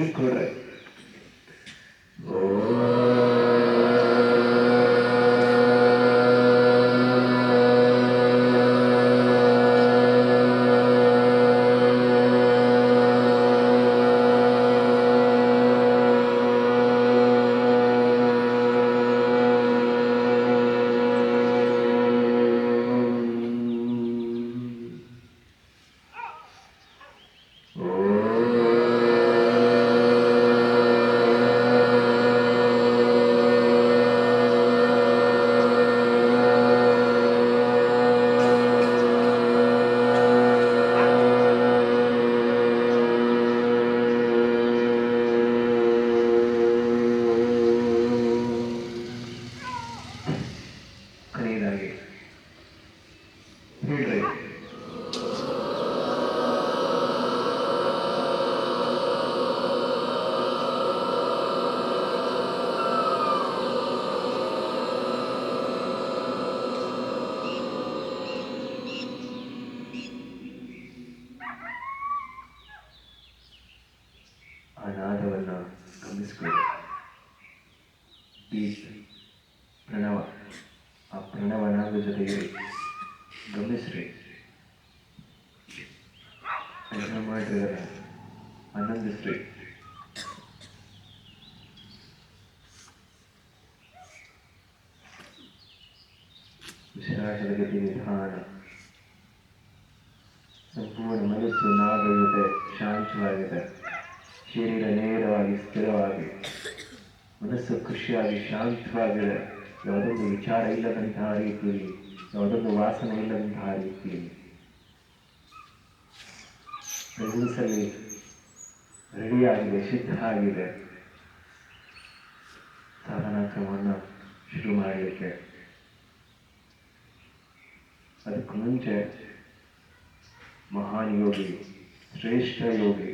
ತೆಗೆದುಕೊಳ್ರೆ. ಕಡೆಯದಾಗಿ ಹೇಳ್ರಿ. ಆ ನಾದವನ್ನು ಗಮನಿಸ್ಕೊಳ್ಳಿ. ಬೀಟ್, ಪ್ರಣವ, ಆ ಪ್ರಣವನಾದ ಜೊತೆಗೆ ಗಮನಿಸ್ರಿ. ಅದನ್ನು ಮಾಡಿದರೆ ಆನಂದಿಸ್ರಿ. ಉಸಿರಾಟದ ಗತಿ ನಿಧಾನ. ಸಂಪೂರ್ಣ ಮನಸ್ಸು ನಾದ ಜೊತೆ ಶಾಂತವಾಗಿದೆ. ಶರೀರ ನೇರವಾಗಿ ಸ್ಥಿರವಾಗಿ, ಮನಸ್ಸು ಖುಷಿಯಾಗಿ ಶಾಂತವಾಗಿದೆ. ಯಾವುದೊಂದು ವಿಚಾರ ಇಲ್ಲದಂತಹ ರೀತಿಯಲ್ಲಿ, ಯಾವುದೊಂದು ವಾಸನೆ ಇಲ್ಲದಂತಹ ರೀತಿಯಲ್ಲಿ ಪ್ರೆಸೆನ್ಸಲ್ಲಿ ರೆಡಿಯಾಗಿದೆ, ಸಿದ್ಧ ಆಗಿದೆ. ಸಾಧನಾ ಕ್ರಮವನ್ನು ಶುರು ಮಾಡಲಿಕ್ಕೆ ಅದಕ್ಕೂ ಮುಂಚೆ ಮಹಾನ್ ಯೋಗಿ, ಶ್ರೇಷ್ಠ ಯೋಗಿ,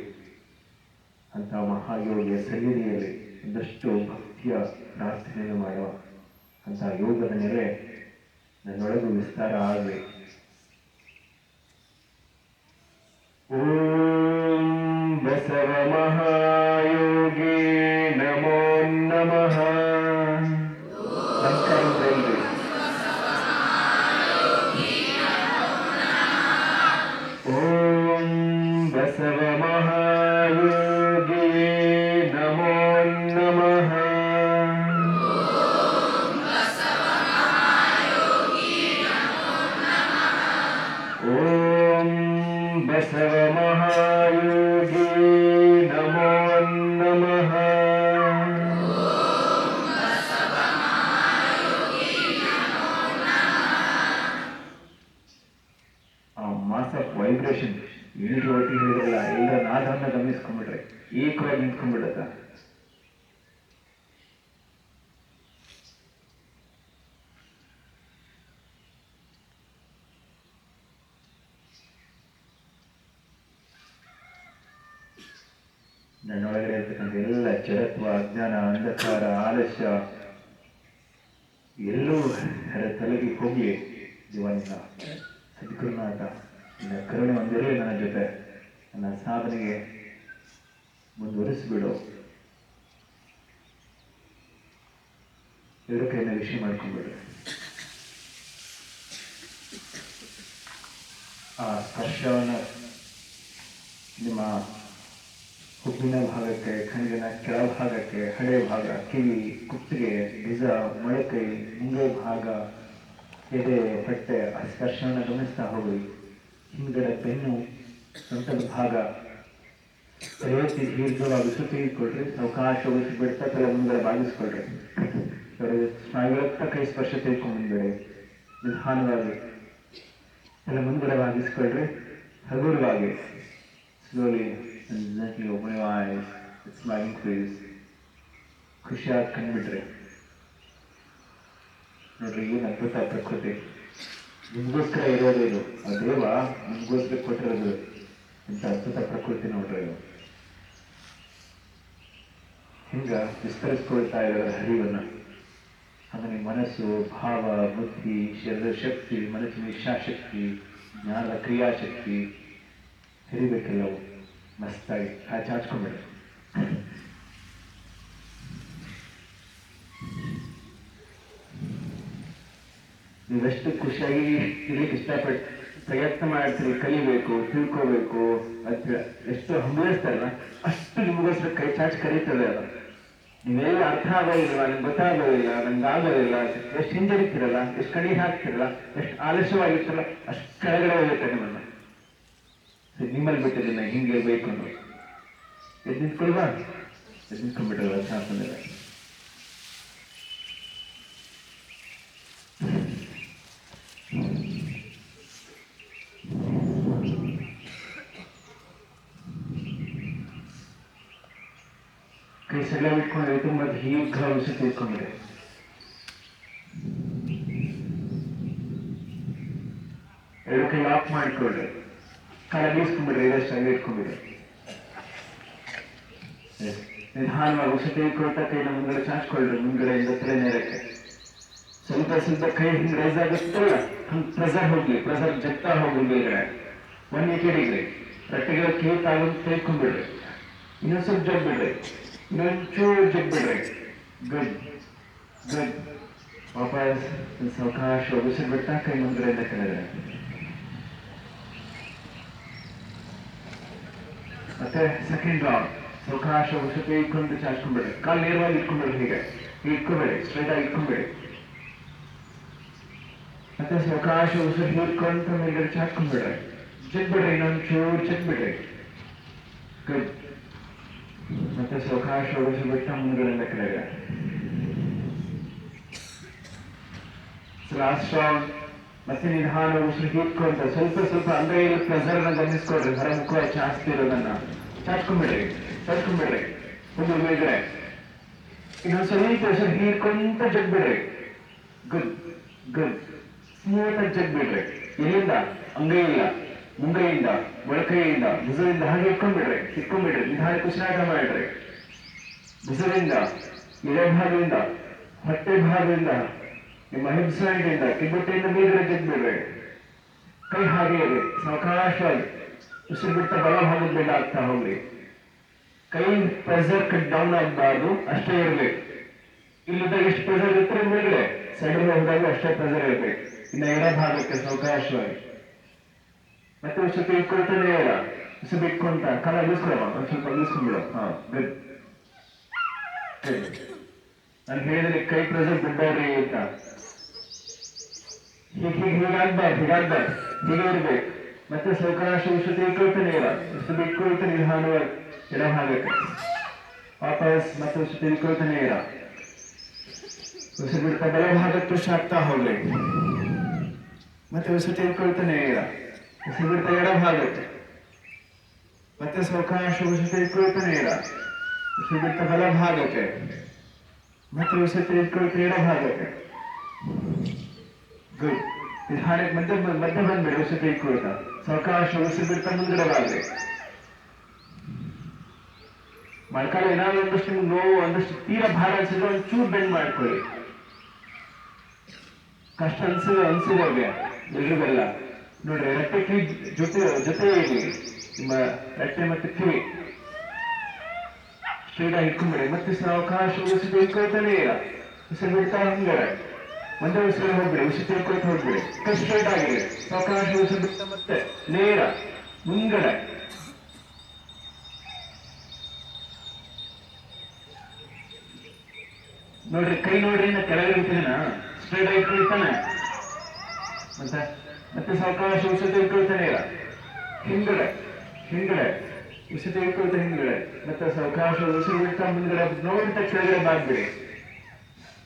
ಅಂಥ ಮಹಾಯೋಗಿಯ ಸನ್ನಿಧಿಯಲ್ಲಿ ಒಂದಷ್ಟು ಭಕ್ತಿಯ ಪ್ರಾರ್ಥನೆಯನ್ನು ಮಾಡುವ. ಅಂಥ ಯೋಗದ ನೆಲೆ ನನ್ನೊಳಗೂ ವಿಸ್ತಾರ ಆಗಲಿ. ಓಂ ಬಸವ ಮಹಾಯೋಗಿ ನಮೋ ನಮಃ. ನಮಸ್ಕಾರ. ಓಂ ಬಸವ ಮಹಾಯೋಗಿ ನಮೋ ನಮಃ. ಓಂ ಬಸವ ಮಹಾಯೋಗಿ ನಮೋ ನಮಃ. ಆ ಮಾಸ್ ಆಫ್ ವೈಬ್ರೇಷನ್ ಎಲ್ಲರೂ ಒಟ್ಟಿಗೆ ಹೇಳಿದ್ರಲ್ಲ, ಎಲ್ಲರ ನಾದವನ್ನು ಗಮನಿಸ್ಕೊಂಡ್ಬಿಟ್ರೆ ಏಕವಾಗಿ ನಿಂತ್ಕೊಂಡ್ಬಿಡತ್ತ. ನನ್ನೊಳಗಡೆ ಇರ್ತಕ್ಕಂಥ ಎಲ್ಲ ಜಡತ್ವ, ಅಜ್ಞಾನ, ಅಂಧಕಾರ, ಆಲಸ್ಯ ಎಲ್ಲೂ ತೊಲಗಿ ಹೋಗಿ ಜೀವನಿಂದ ಸದ್ಗುರುನಾಥ ನಿನ್ನ ಕರುಣೆ ಒಂದಿರಲಿ ನನ್ನ ಜೊತೆ, ನನ್ನ ಸಾಧನೆಗೆ ಮುಂದುವರಿಸ್ಬಿಡು. ಎರಡು ಕೈನ ವಿಷಯ ಮಾಡ್ಕೊಂಡ್ಬಿಡು. ಆ ಸ್ಪರ್ಶವನ್ನು ನಿಮ್ಮ ಹುಬ್ಬಿನ ಭಾಗಕ್ಕೆ, ಕಣ್ಣಿನ ಕೆಳಭಾಗಕ್ಕೆ, ಹಳೆ ಭಾಗ, ಕಿವಿ, ಕುತ್ತಿಗೆ, ಭುಜ, ಮೊಳಕೈ, ಮುಂಗೈ ಭಾಗ, ಎದೆ, ಹೊಟ್ಟೆ, ಆ ಸ್ಪರ್ಶವನ್ನು ಗಮನಿಸ್ತಾ ಹೋಗಿ. ಹಿಂದ್ಗಡೆ ಬೆನ್ನು, ಸೊಂಟದ ಭಾಗ ಪ್ರಯತ್ನ ದೀರ್ಘವಾಗಿ ಸುತ್ತಿಕೊಳ್ರಿ. ಅವಕಾಶವಾಗಿ ಬಿಡ್ತಾ ತಲೆ ಮುಂದ್ಗಡೆ ಬಾಗಿಸ್ಕೊಳ್ರಿ. ಸ್ನಾಯುಗಳತ್ತ ಕೈ ಸ್ಪರ್ಶ ತೆಗೆದುಕೊಂಡು ಮುಂದ್ಗಡೆ ನಿಧಾನವಾಗಿ ತಲೆ ಮುಂದ್ಗಡೆ ಬಾಗಿಸ್ಕೊಳ್ರಿ. ಹಗುರವಾಗಿ slowly and gently open your eyes. It's my increase. ಖುಷಿಯಾಗಿ ಕಂಡ್ಬಿಟ್ರಿ. ನೋಡ್ರಿ, ಏನು ಅದ್ಭುತ ಪ್ರಕೃತಿ. ನಿಮಗೋಸ್ಕರ ಇರೋದು ಇದು. ಆ ದೇವ ನಿಮಗೋಸ್ಕರ ಕೊಟ್ಟಿರೋದು ಇಂಥ ಅದ್ಭುತ ಪ್ರಕೃತಿ. ನೋಡ್ರಿ, ಇದು ಹಿಂಗ ವಿಸ್ತರಿಸ್ಕೊಳ್ತಾ ಇರೋದ್ರ ಹರಿವನ್ನು. ಆಮೇಲೆ ಮನಸ್ಸು, ಭಾವ, ಬುದ್ಧಿ, ಶರೀರ ಶಕ್ತಿ, ಮನಸ್ಸಿನ ಇಚ್ಛಾಶಕ್ತಿ, ಜ್ಞಾನದ ಕ್ರಿಯಾಶಕ್ತಿ ಹಿರಿಬೇಕೆಲ್ಲವು ಮಸ್ತಾಗಿ ಚಾಚ್ಕೊಂಡ್ಬಿಡ್ರಿ. ನೀವೆಷ್ಟು ಖುಷಿಯಾಗಿ ಇರಲಿಕ್ಕೆ ಇಷ್ಟಪಟ್ಟು ಪ್ರಯತ್ನ ಮಾಡ್ತೀರಿ, ಕಲಿಬೇಕು, ತಿಳ್ಕೋಬೇಕು ಅಂತ ಎಷ್ಟು ಹಂಬಲಿಸ್ತಾರಲ್ಲ ಅಷ್ಟು ನಿಮಗೋಸ್ಕರ ಕೈ ಚಾಚಿ ಕರೀತದೆ ಅಲ್ಲ. ನೀವೆಲ್ಲ ಅರ್ಥ ಆಗೋದಿಲ್ಲ, ನಂಗೆ ಗೊತ್ತಾಗೋದಿಲ್ಲ, ನಂಗೆ ಆಗೋದಿಲ್ಲ, ಎಷ್ಟು ಹಿಂಜರಿತೀರಲ್ಲ, ಎಷ್ಟು ಕಣ್ಣೀರು ಹಾಕ್ತಿರಲ್ಲ, ಎಷ್ಟು ಆಲಸ್ಯವಾಗಿರ್ತಾರಲ್ಲ, ಅಷ್ಟು ಕೆಳಗಡೆ ಹೋಗುತ್ತೆ ನಿಮ್ಮನ್ನ. ನಿಮ್ಮಲ್ಲಿ ಬಿಟ್ಟಿದ್ದೀನಿ ಹಿಂಗಿರ್ಬೇಕು ಅನ್ನೋದು. ಎದ್ದು ನಿಂತ್ಕೊಳ್ವಾ? ಎದ್ದು ನಿಂತ್ಕೊಂಡ್ಬಿಟ್ರಲ್ಲ ಶಾಸನ. ಕೈ ಸೆಲ್ಲ ಇಟ್ಕೊಂಡ್ರೆ ತುಂಬ ದೀರ್ಘ ಉಸಿರು ತಿಳ್ಕೊಂಡ್ರೆ ಎರಡು ಕೈ ಲಾಕ್ ಮಾಡಿಕೊಳ್ರಿ, ಕಾಲ ಬೀಸ್ಕೊಂಡ್ಬಿಡ್ರಿ, ಇದಷ್ಟಾಗಿ ಇಟ್ಕೊಂಡ್ಬಿಡ್ರಿ. ನಿಧಾನವಾಗಿ ಉಸಿರು ತೆಗೆದುಕೊಳ್ತಾ ಕೈನ ಮುಂದ್ಗಡೆ ಚಾಚ್ಕೊಳ್ರಿ, ಮುಂದ್ಗಡೆಯಿಂದ ತಲೆ ನೇರಕ್ಕೆ. ಸ್ವಲ್ಪ ಸ್ವಲ್ಪ ಕೈ ಹಿಂಗೆ ರೈಸ್ ಆಗುತ್ತಲ್ಲ, ಹಂಗೆ ಪ್ರೆಸರ್ ಹೋಗ್ಲಿ, ಪ್ರೆಸರ್ ಜಗ್ತಾ ಹೋಗ್ಲಿ ಮೇಲ್ಗಡೆ 180 ಡಿಗ್ರಿ. ರಟ್ಟಿಗೆ ಕೇತಾಗೋದು ತೆಗೆದ್ಕೊಂಡ್ಬಿಡ್ರಿ, ಇನ್ನೊಂದು ಸ್ವಲ್ಪ ಜಗ್ಬಿಡ್ರಿ, ಇನ್ನೊಂಚೂರು ಜಗ್ಬಿಡ್ರಿ. Good good. ವಾಪಸ್ ಸಾವಕಾಶ ಉಸಿರು ಬಿಡ್ತಾ ಕೈ ಮುಂದ್ಗಡೆಯಿಂದ ಕೆಳಗಡೆ. ಮತ್ತೆ ಸೆಕೆಂಡ್ ರೌಂಡ್ ಸಾವಕಾಶ ಉಸಿರು ತೆಗೆದುಕೊಂಡು ಚಾಚ್ಕೊಂಡ್ಬಿಡ್ರಿ, ಕಾಲು ನೇರವಾಗಿ ಇಟ್ಕೊಂಡ್ಬಿಡ್ರಿ, ಹೀಗೆ ಇಟ್ಕೊಬೇಡಿ, ಸ್ಟ್ರೈಟ್ ಆಗಿ ಇಟ್ಕೊಂಬೇಡಿ. ಮತ್ತೆ ಸಾವಕಾಶ ಉಸಿರು ಹೀರ್ಕೊಂತ ಮೇಲ್ಗಡೆ ಚಾಚ್ಕೊಂಡ್ಬಿಡ್ರಿ, ಜಗ್ಬಿಡ್ರಿ, ಇನ್ನೊಂಚೂರು ಜಗ್ಬಿಡ್ರಿ. ಗುಡ್. ಮತ್ತೆ ಸಾವಕಾಶ ಉಸಿರು ಬಿಟ್ಟ ಮುಂದ್ಗಡೆಯಿಂದ ಕೆಳಗಡೆ. Last round. ಮತ್ತೆ ನಿಧಾನ ಉಸಿರು ಹೀರ್ಕೊಂತ ಸ್ವಲ್ಪ ಸ್ವಲ್ಪ ಅಂಗೈಯಲ್ಲಿ ಪ್ರೆಸರ್ನ ಗಮನಿಸ್ಕೊಡ್ರಿ, ಹೊರ ಮುಖವಾಗಿ ಚಾಚ್ತಿರೋದನ್ನ ಚಾಚ್ಕೊಂಡ್ಬಿಡ್ರಿ, ಚಾಚ್ಕೊಂಡ್ಬಿಡ್ರಿ, ಒಂದು ಮೇಲ್ಗಡೆ. ಇನ್ನೊಂದು ಸ್ವಲ್ಪ ಉಸಿರು ಹೀರ್ಕೊಂತ ಜಗ್ಬಿಡ್ರಿ. Good good. ಸ್ಮೂತ್ ಆಗಿ ಜಗ್ಬಿಡ್ರಿ. ಎಲ್ಲಿಂದ? ಅಂಗೈಯಿಂದ, ಮುಂಗೈಯಿಂದ, ಮೊಳಕೈಯಿಂದ, ಭುಜದಿಂದ ಹಾಗೆ ಇಟ್ಕೊಂಡ್ಬಿಡ್ರಿ, ಇಟ್ಕೊಂಡ್ಬಿಡ್ರಿ. ನಿಧಾನಕ್ಕೆ ಉಸಿರಾಟ ಮಾಡ್ರಿ. ಭುಜದಿಂದ, ಎಡೆ ಭಾಗದಿಂದ, ಹೊಟ್ಟೆ ಭಾಗದಿಂದ, ನಿಮ್ಮ ಹಿಪ್ ಸೈಡ್ನಿಂದ, ಕಿಬ್ಬೊಟ್ಟೆಯಿಂದ ಮೇಲ್ಗಡೆ ಜಗ್ಬಿಡ್ರಿ. ಕೈ ಹಾಗೆ ಇರಿ, ಸಾವಕಾಶವಾಗಿ ಉಸಿರು ಬಿಟ್ಟ ಬಲ ಭಾಗದ ಬೆಲ್ಲ ಆಗ್ತಾ ಹೋಗ್ರಿ. ಕೈ ಪ್ರೆಸರ್ ಕಟ್ ಡೌನ್ ಆಗಬಾರ್ದು, ಅಷ್ಟೇ ಇರ್ಬೇಕು. ಇಲ್ಲಿದ್ದಾಗ ಎಷ್ಟು ಪ್ರೆಸರ್ ಇರ್ತಾರೆ ಮೇಲ್ಗಡೆ, ಸೈಡ್ ಹೋದಾಗ ಅಷ್ಟೇ ಪ್ರೆಸರ್ ಇರ್ಬೇಕು. ಇನ್ನು ಎಡ ಭಾಗಕ್ಕೆ ಸಾವಕಾಶವಾಗಿ ಮತ್ತೆ ಉಸಿರು ತೆಗೆದುಕೊಳ್ತಾನೆ ಇಲ್ಲ, ಉಸಿರು ಬಿಟ್ಕೊಂತ ಕಾಲ ಬೀಸ್ಕೊಳಮ್ಮ, ಒಂದು ಸ್ವಲ್ಪ ಬೀಸ್ಕೊಂಡ್ಬಿಡು. ಹಾ ಗುಡ್ ಗುಡ್. ನಾನು ಹೇಳಿದ್ರೆ ಕೈ ಪ್ರೆಸರ್ ಬಿಡ್ಬೇಡ್ರಿ ಅಂತ. ಹೀಗಾಗ್ಬಾರ್ದು, ಹೀಗಾಗ್ಬಾರ್ದು, ಹೀಗೆ ಇರ್ಬೇಕು. ಮತ್ತೆ ಸಾವಕಾಶ ಉಸಿರು ತೆಗೆದುಕೊಳ್ತಾನೆ ಇಲ್ಲ, ಉಸಿರು ಬಿಟ್ಕೊಳ್ತಾನೆ ನಿಧಾನವಾಗಿ ಎಡ ಭಾಗಕ್ಕೆ ವಾಪಸ್. ಮತ್ತೆ ಉಸಿರು ತೆಗೆದುಕೊಳ್ತಾನೆ ಇಲ್ಲ, ಉಸಿರು ಬಿಡ್ತಾ ಬಲ ಭಾಗಕ್ಕೆ ಪುಷ್ ಆಗ್ತಾ ಹೋಗ್ಲಿ. ಮತ್ತೆ ಉಸಿರು ತೆಗೆದುಕೊಳ್ತಾನೆ ಇಲ್ಲ, ಉಸಿರು ಬಿಡ್ತಾ ಎಡ ಭಾಗಕ್ಕೆ. ಮತ್ತೆ ಸಾವಕಾಶ ಉಸಿರು ತೆಗೆದುಕೊಳ್ತಾನೆ ಇಲ್ಲ, ಉಸಿರು ಬಿಡ್ತಾ ಬಲ ಭಾಗಕ್ಕೆ. ಮತ್ತೆ ಉಸಿರು ತೆಗೆದುಕೊಳ್ತಾ ಎಡ ಭಾಗಕ್ಕೆ. ಗುಡ್. ನಿಧಾನಕ್ಕೆ ಮಧ್ಯ ಬಂದ್ಬಿಡಿ, ಉಸಿರು ತೆಗೆದುಕೊಳ್ತಾ ಸಾವಕಾಶ ಉಸಿರು ಬಿಡ್ತಾ ಮುಂದ್ಗಡೆ ಬಾಗ್ರಿ. ಮೊಳಕಾಲ ಏನಾದ್ರು ಒಂದಷ್ಟು ನಿಮ್ಗೆ ನೋವು, ಒಂದಷ್ಟು ತೀರಾ ಭಾರ ಅನ್ಸಿದ್ರೆ ಒಂಚೂರು ಬೆಂಡ್ ಮಾಡ್ಕೊಳ್ಳಿ. ಕಷ್ಟ ಅನ್ಸಿದವ್ರಿಗೆ ಎಲ್ರಿಗೆಲ್ಲ ನೋಡ್ರಿ, ರಟ್ಟೆ ಕಿವಿ ಜೊತೆ ಇರಲಿ, ನಿಮ್ಮ ರಟ್ಟೆ ಮತ್ತೆ ಕಿವಿ ಸ್ಟ್ರೈಟ್ ಆಗಿ ಇಟ್ಕೊಂಡ್ಬಿಡಿ. ಮತ್ತೆ ಸಾವಕಾಶ ಉಸಿರು ತೆಗೆದುಕೊಳ್ತಾನೆ ಇಲ್ಲ, ಉಸಿರು ಬಿಡ್ತಾ ಹಿಂಗಡೆ ಒಂದೇ ಉಸಿರು ಹೋಗ್ಬಿಡಿ, ಉಸಿರು ತೆಗೆದುಕೊಳ್ತಾ ಹೋಗ್ಬಿಡಿ. ಕೈ ಸ್ಟ್ರೈಟ್ ಆಗಿರಿ, ಸಾವಕಾಶ ಉಸಿರು ಬಿಡ್ತಾ ಮತ್ತೆ ನೇರ ಮುಂಗಡೆ. ನೋಡ್ರಿ, ಕೈ ನೋಡ್ರಿ, ನಾ ಕೆಳಗಡೆ ಇರ್ತೀನ, ಸ್ಟ್ರೈಟ್ ಆಗಿ ಇಟ್ಕೊಳ್ತಾನೆ. ಮತ್ತೆ ಮತ್ತೆ ಸಾವಕಾಶ ಉಸಿರು ತೆಗೆದುಕೊಳ್ತಾನೆ ಇಲ್ಲ, ಹಿಂಗಡೆ ಹಿಂಗಡೆ ಉಸಿರು ತೆಗೆದುಕೊಳ್ತಾ ಹಿಂಗಡೆ. ಮತ್ತೆ ಸಾವಕಾಶ ಉಸಿರು ಬಿಡ್ತಾ ಮುಂದ್ಗಡೆ ನೋಡ್ತಾ ಕೆಳಗಡೆ ಬಾಗ್ಬಿಡಿ,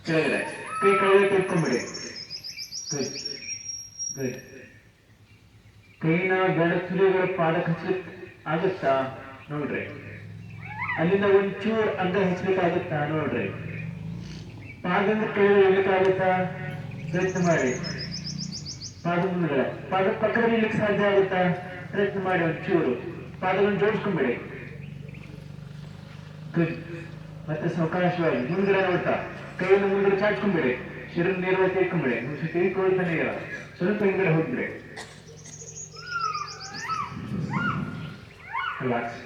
ಕೆಳಗಡೆ ಕೈ ಕೆಳಗಡೆ ತೆಗೆದುಕೊಂಡ್ಬಿಡಿ. Good good. ಕೈನ ಬೆಳಚುರಿಗಳ ಪಾದಕ್ಕೆ ಹಚ್ಲಿಕ್ಕೆ ಆಗುತ್ತಾ ನೋಡ್ರಿ, ಅಲ್ಲಿಂದ ಒಂಚೂರು ಅಂಗ ಹಚ್ಲಿಕ್ಕಾಗುತ್ತಾ ನೋಡ್ರಿ. ಪಾದದ ಕೆಳಗೆ ಇರ್ಲಿಕ್ಕಾಗುತ್ತಾ ಪ್ರಯತ್ನ ಮಾಡಿ. ಪಾದ ಮುಂದ್ಗಡೆ, ಪಾದ ಪಕ್ಕದಲ್ಲಿ ಇರ್ಲಿಕ್ಕೆ ಸಾಧ್ಯ ಆಗುತ್ತಾ ಪ್ರಯತ್ನ ಮಾಡಿ. ಒಂಚೂರು ಪಾದಗಳನ್ನು ಜೋಡಿಸ್ಕೊಂಡ್ಬಿಡಿ. ಗುಡ್. ಮತ್ತೆ ಸಾವಕಾಶವಾಗಿ ಮುಂದ್ಗಡೆ ನೋಡ್ತಾ ಕೈಯನ್ನು ಮುಂದ್ಗಡೆ ಚಾಚ್ಕೊಂಡ್ಬಿಡಿ, ಶಿರನ್ನು ನೇರವಾಗಿ ತೆಗೆದುಕೊಂಡ್ಬಿಡಿ. ಉಸಿರು ತೆಗೆದುಕೊಳ್ತಾನೆ ಇಲ್ಲ, ಸ್ವಲ್ಪ ಹಿಂಗಡೆ ಹೋಗ್ಬಿಡಿ. ರಿಲ್ಯಾಕ್ಸ್.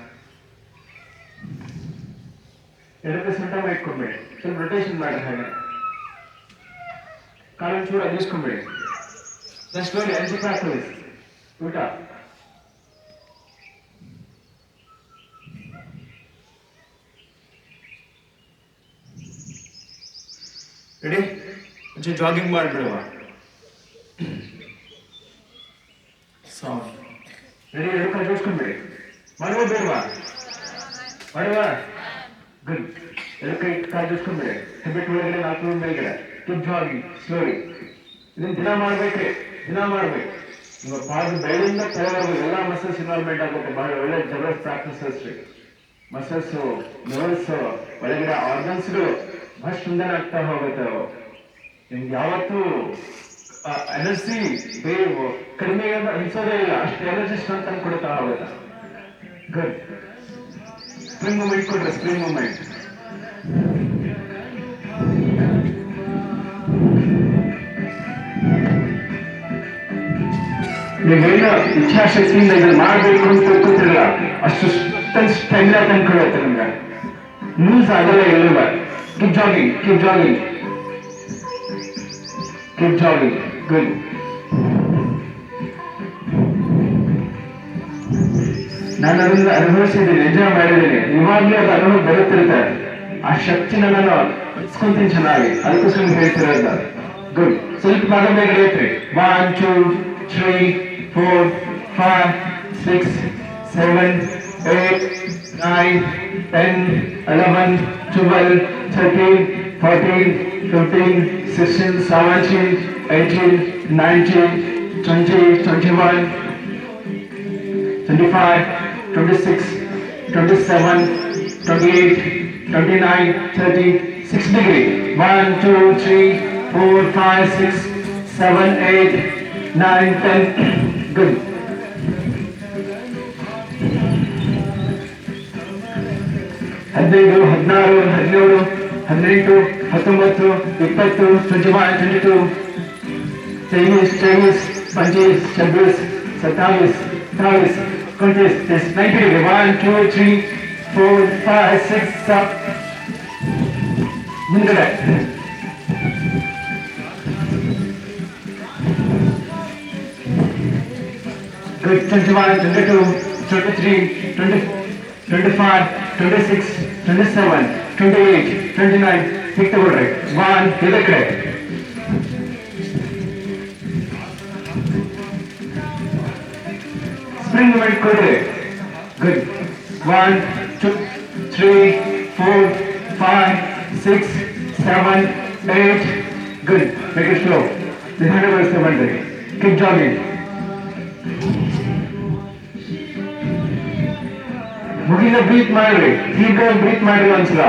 ಎಡಕ್ಕೆ ಸೊಂಟ ಇಟ್ಕೊಂಡ್ಬೇಡಿ, ಸ್ವಲ್ಪ ರೊಟೇಷನ್ ಮಾಡಿ ಹಾಗೆ ಕಾಲನ್ನು ಚೂರ ನಿಲ್ಸ್ಕೊಂಡ್ಬೇಡಿ. ಸ್ಲೋಲಿ ಅಂಜಿಕೆ ಹಾಕೊಳ್ಳಿ. ಊಟ ರೆಡಿ? ಒಂಚೂರು ಜಾಗಿಂಗ್ ಮಾಡಿಬಿಡುವ. ರೆಡಿ? ಎರಡು ಕಾಲು ಜೋಡಿಸ್ಕೊಂಡ್ಬಿಡಿ. ಮಾಡುವ ಬೇಡವಾ? ಮಾಡುವ. ಗುಡ್. ಎರಡು ಕೈ ಕಾಲು ಜೋಡಿಸ್ಕೊಂಡ್ಬಿಡಿ. ಹೆಬ್ಬೆಟ್ಟು ಒಳಗಡೆ 4 ಮೇಲ್ಗಡೆ. Keep jogging slowly. ಇದನ್ನ ದಿನ ಮಾಡ್ಬೇಕ್ರಿ, ದಿನ ಮಾಡ್ಬೇಕು. ನಿಮ್ಮ ಪಾದ ಬೆಳೆಯಿಂದ ಕೆಳವರೆಗೂ ಎಲ್ಲ ಮಸಲ್ಸ್ ಇನ್ವಾಲ್ವ್ಮೆಂಟ್ ಆಗಬೇಕು. ಬಹಳ ಒಳ್ಳೆ ಜಬರ್ದಸ್ತ್ ಪ್ರಾಕ್ಟೀಸಸ್ ರೀ. ಮಸಲ್ಸ್, ನರ್ವ್ಸ್, ಒಳಗಡೆ ಆರ್ಗನ್ಸ್ಗಳು ಬಹಳ ಸುಂದರ ಆಗ್ತಾ ಹೋಗುತ್ತೆ. ನಿಮ್ಗೆ ಯಾವತ್ತೂ ಎನರ್ಜಿ ಕಡಿಮೆ ಅನಿಸೋದೇ ಇಲ್ಲ, ಅಷ್ಟು ಎನರ್ಜಿ ಸ್ಟ್ರೆಂತ್ ಕೊಡ್ತಾ ಹೋಗುತ್ತೆ. ಗುಡ್. ಸ್ಪ್ರಿಂಗ್ ಮೂಮೆಂಟ್ ಕೊಡ್ರಿ, ಸ್ಪ್ರಿಂಗ್ ಮೂಮೆಂಟ್. ನೀವೇನು ಇಚ್ಛಾಶಕ್ತಿಯಿಂದ ಇದನ್ನು ಮಾಡಬೇಕು ಅಂತ ತಿಳ್ಕೊತಿರಲ್ಲ, ಅಷ್ಟು ಸ್ಟೆಮಿನಾ ತಂದ್ಕೊಳ್ಳುತ್ತೆ ನಿಮ್ಗೆ. ಲೂಸ್ ಆಗಲ್ಲ ಎಲ್ಲಿಲ್ಲ. Keep jogging, keep jogging, keep jogging. Good. ನಾನು ಅದನ್ನ ಅನುಭವಿಸಿದ್ದೀನಿ, ಎಂಜಾಯ್ ಮಾಡಿದ್ದೀನಿ. ಇವಾಗಲೂ ಅದು ಅನುಭವ ಬರುತ್ತಿರುತ್ತೆ. ಆ ಶಕ್ತಿನ ನಾನು ಇಸ್ಕೊಂತೀನಿ ಚೆನ್ನಾಗಿ, ಅದಕ್ಕೋಸ್ಕರ ಹೇಳ್ತಿರೋದ. ಗುಡ್. ಸ್ವಲ್ಪ ಭಾಗ ಬೇಗ ಐತ್ರಿ. 1 2 3 4 5 6 7 8 9 10 11 12 13 14 15 16 17 18 19 20 21 25 26 27 28 29 30 6 degree. 1 2 3 4 5 6 7 8 9 10. Good. ಹದಿನೈದು, 16, 17, 18, 19, 20, 21, 22, 23, 24, 25, 26, 27, 28, 29, 90 degree. 1 2 3 4 5 6 7. ಮುಂದ್ಗಡೆ. Good. 21, 22, 23, 24, 25, 26, 27, 28, 29. Pick the word right. 1, the correct. Spring movement correct. Good. 1, 2, 3, 4, 5, 6, 7, 8. Good. Make it slow. The hand over 7. Keep jogging. ಮುಗಿನ breathe ಮಾಡ್ರಿ, ಈಗ ಬ್ರೀತ್ ಮಾಡ್ರಿ ಒಂದ್ಸಲ.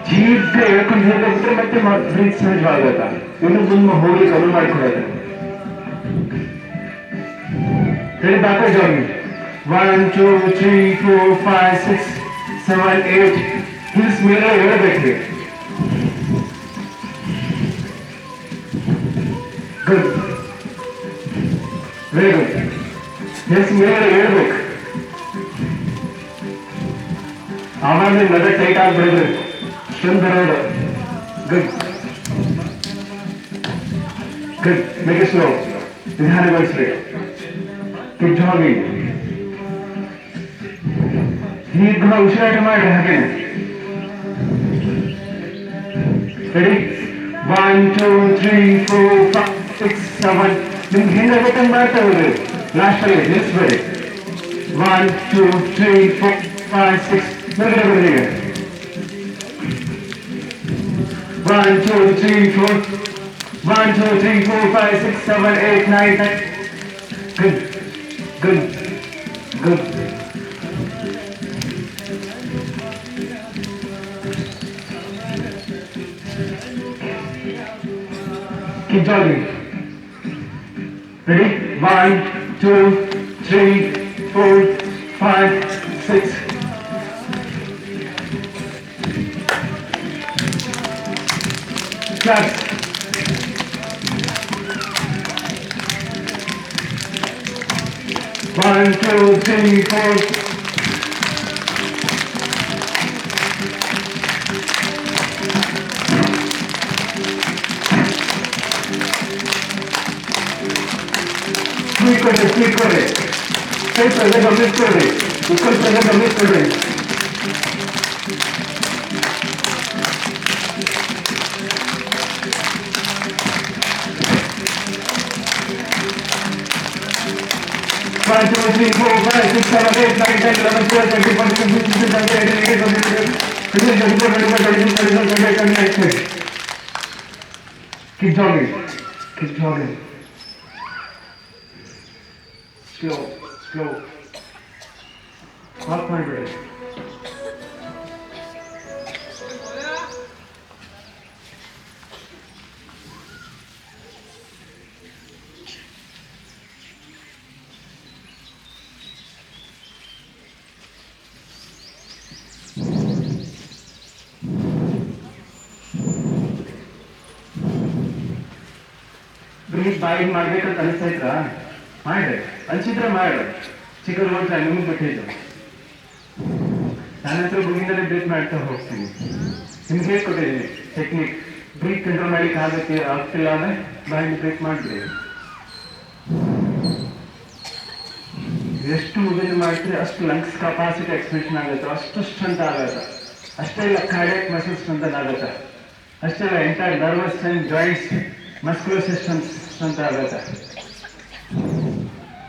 ಜೀರ್ಘ ಹೇಳ್ಕೊಂಡು ಹೇಳ್ಬಿಟ್ರೆ ಮತ್ತೆ ಬ್ರೀತ್ ಸಹಜವಾಗತ್ತ. ಇನ್ನು ಮುಂದೆ ಹೋಗಿ ಕಮ್ಮಿ ಮಾಡಿಕೊಡೋದು. ಹೇಳಿ ಬಾಕ ಜಾಗಿಂಗ್. 1 2 3 4 5 6 7 8. ಹಿಲ್ಸ್ ಮೇಲೆ ಹೇಳ್ಬೇಕ್ರಿ. ಗುಡ್. Very good. ಹಿಲ್ಸ್ ಮೇಲೆ ಹೇಳ್ಬೇಕು. ಆವಾಗ ಮೆದಡ್ ಟೈಟ್ ಆಗ್ಬಿಡಬೇಕು, ಸ್ಟ್ರೆಂತ್ ಬರೋದು. Good. Good. Make it slow. ನಿಧಾನಗೊಳಿಸ್ರಿ. Keep jogging. ದೀರ್ಘ ಉಸಿರಾಟ ಮಾಡಿ ಹಾಗೆ. ರೆಡಿ? 1 2 3 4 5 6 7. ನಿಮ್ಗೆ ಹೆಂಗಾಗಬೇಕಂತ ಮಾಡ್ತಾ ಹೋಗ್ರಿ. ಲಾಸ್ಟ್ ಅಲ್ಲಿ ನಿಲ್ಲಿಸ್ಬೇಡಿ. 1 2 3 4 5 6. ಹೊರಗಡೆ ಬರಲಿ. 1 2 3 4 1 2 3 4 5 6 7 8 9 10. Good. Good. Good. Keep jogging. Ready? 1 2 3 4 5 6. Clap. 1 2 3 4 speed ಕೊಡ್ರಿ ಸ್ವಲ್ಪ ಪ್ರೆಸರ್ ಗಮನಿಸ್ಕೊಡ್ರಿ ಈಕ್ವಲ್ ಪ್ರೆಸರ್ ಗಮನಿಸ್ಕೊಡ್ರಿ One, two, three, four, five, six, seven, eight, nine, 10, 11, 12, 13, 14, 15, 16, 17, 18, 19, 20, 21, 22, 23, 24, 25, 26. Keep jogging. Keep jogging. Slow, slow. Walk my way. Breath ಬಾಯಿಗೆ ಮಾಡ್ಬೇಕಂತ ಅನಿಸ್ತೈತ್ರಾ ಮಾಡ್ರಿ ಅನ್ಸಿದ್ರೆ ಮಾಡ್ರಿ ಚಿಕ್ಕದು ಹೋಗ್ತಾ ನಿಮ್ಗೆ ಬಿಟ್ಟಿದ್ದು ನನ್ನ ಹತ್ರ ಬುಗಿಂದಲೇ ಬ್ರೀತ್ ಮಾಡ್ತಾ ಹೋಗ್ತೀನಿ ನಿಮ್ಗೆ ಹೇಳ್ಕೊಟ್ಟಿದ್ದೀನಿ ಟೆಕ್ನಿಕ್ ಬ್ರೀತ್ ಕಂಟ್ರೋಲ್ ಮಾಡ್ಲಿಕ್ಕೆ ಆಗ್ತಿಲ್ಲ ಅಂದ್ರೆ ಬಾಯಿಗೆ ಬ್ರೀತ್ ಮಾಡ್ರಿ ಎಷ್ಟು ಮುಗಿದು ಮಾಡ್ತೀರಿ ಅಷ್ಟು ಲಂಗ್ಸ್ ಕೆಪಾಸಿಟಿ ಎಕ್ಸ್ಪೆನ್ಷನ್ ಆಗುತ್ತೆ ಅಷ್ಟು ಸ್ಟ್ರೆಂತ್ ಆಗುತ್ತೆ ಅಷ್ಟೆಲ್ಲ ಕಾರ್ಡಿಯಾಕ್ ಮಸಲ್ಸ್ ಸ್ಟ್ರೆಂಥನ್ ಆಗುತ್ತೆ ಅಷ್ಟೆಲ್ಲ entire nervous and joints muscular systems ಅಂತ ಆಗುತ್ತೆ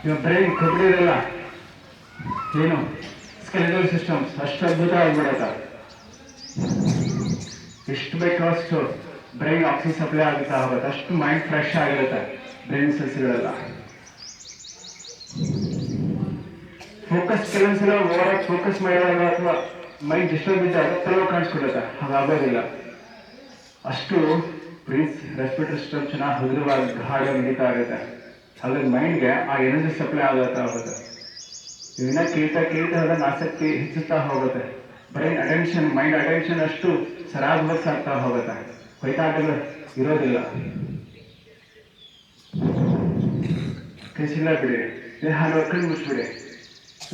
ಇವಾಗ ಬ್ರೈನ್ ಕೊಟ್ಟಿರಲ್ಲ ಏನು ಸ್ಕೆಲಿಟಲ್ ಸಿಸ್ಟಮ್ಸ್ ಅಷ್ಟು ಅದ್ಭುತ ಆಗ್ಬಿಡತ್ತ ಎಷ್ಟು ಬೇಕೋ ಅಷ್ಟು ಬ್ರೈನ್ ಆಕ್ಸಿಜನ್ ಸಪ್ಲೈ ಆಗುತ್ತಾ ಹೋಗುತ್ತೆ ಅಷ್ಟು ಮೈಂಡ್ ಫ್ರೆಶ್ ಆಗಿರುತ್ತೆ ಬ್ರೈನ್ ಸೆಲ್ಸ್ಗಳೆಲ್ಲ ಫೋಕಸ್ ಕೆಲವೊಂದ್ಸಲ ಓವರ್ ಫೋಕಸ್ ಮಾಡಿದಾಗ ಅಥವಾ ಮೈಂಡ್ ಡಿಸ್ಟರ್ಬ್ ಇದ್ದಾಗ ಕೆಲವು ಕಾಣಿಸ್ಕೊಡುತ್ತೆ ಹಾಗಾಗೋದಿಲ್ಲ ಅಷ್ಟು ಬ್ರೀತ್ ರೆಸ್ಪಿರೇಟರಿ ಸಿಸ್ಟಮ್ ಚೆನ್ನಾಗಿ ಹಗುರವಾಗಿ ಗಾಢವಾಗಿ ನಡೀತಾ ಆಗುತ್ತೆ ಹಾಗಾಗಿ ಮೈಂಡ್ಗೆ ಆ ಎನರ್ಜಿ ಸಪ್ಲೈ ಆಗುತ್ತಾ ಹೋಗುತ್ತೆ ಇದನ್ನ ಕೇಳ್ತಾ ಅದನ್ನ ಆಸಕ್ತಿ ಹೆಚ್ಚುತ್ತಾ ಹೋಗುತ್ತೆ ಬ್ರೈನ್ ಅಟೆನ್ಷನ್ ಮೈಂಡ್ ಅಟೆನ್ಷನ್ ಅಷ್ಟು ಸರಾಗವಾಗಿ ಆಗ್ತಾ ಹೋಗುತ್ತೆ ಹೊಯ್ತಾಟಗಳು ಇರೋದಿಲ್ಲ ಕೈಸಿಲ್ಲ ಬಿಡಿ ದೇಹ ಕಣ್ಣು ಮುಚ್ಚಿಬಿಡಿ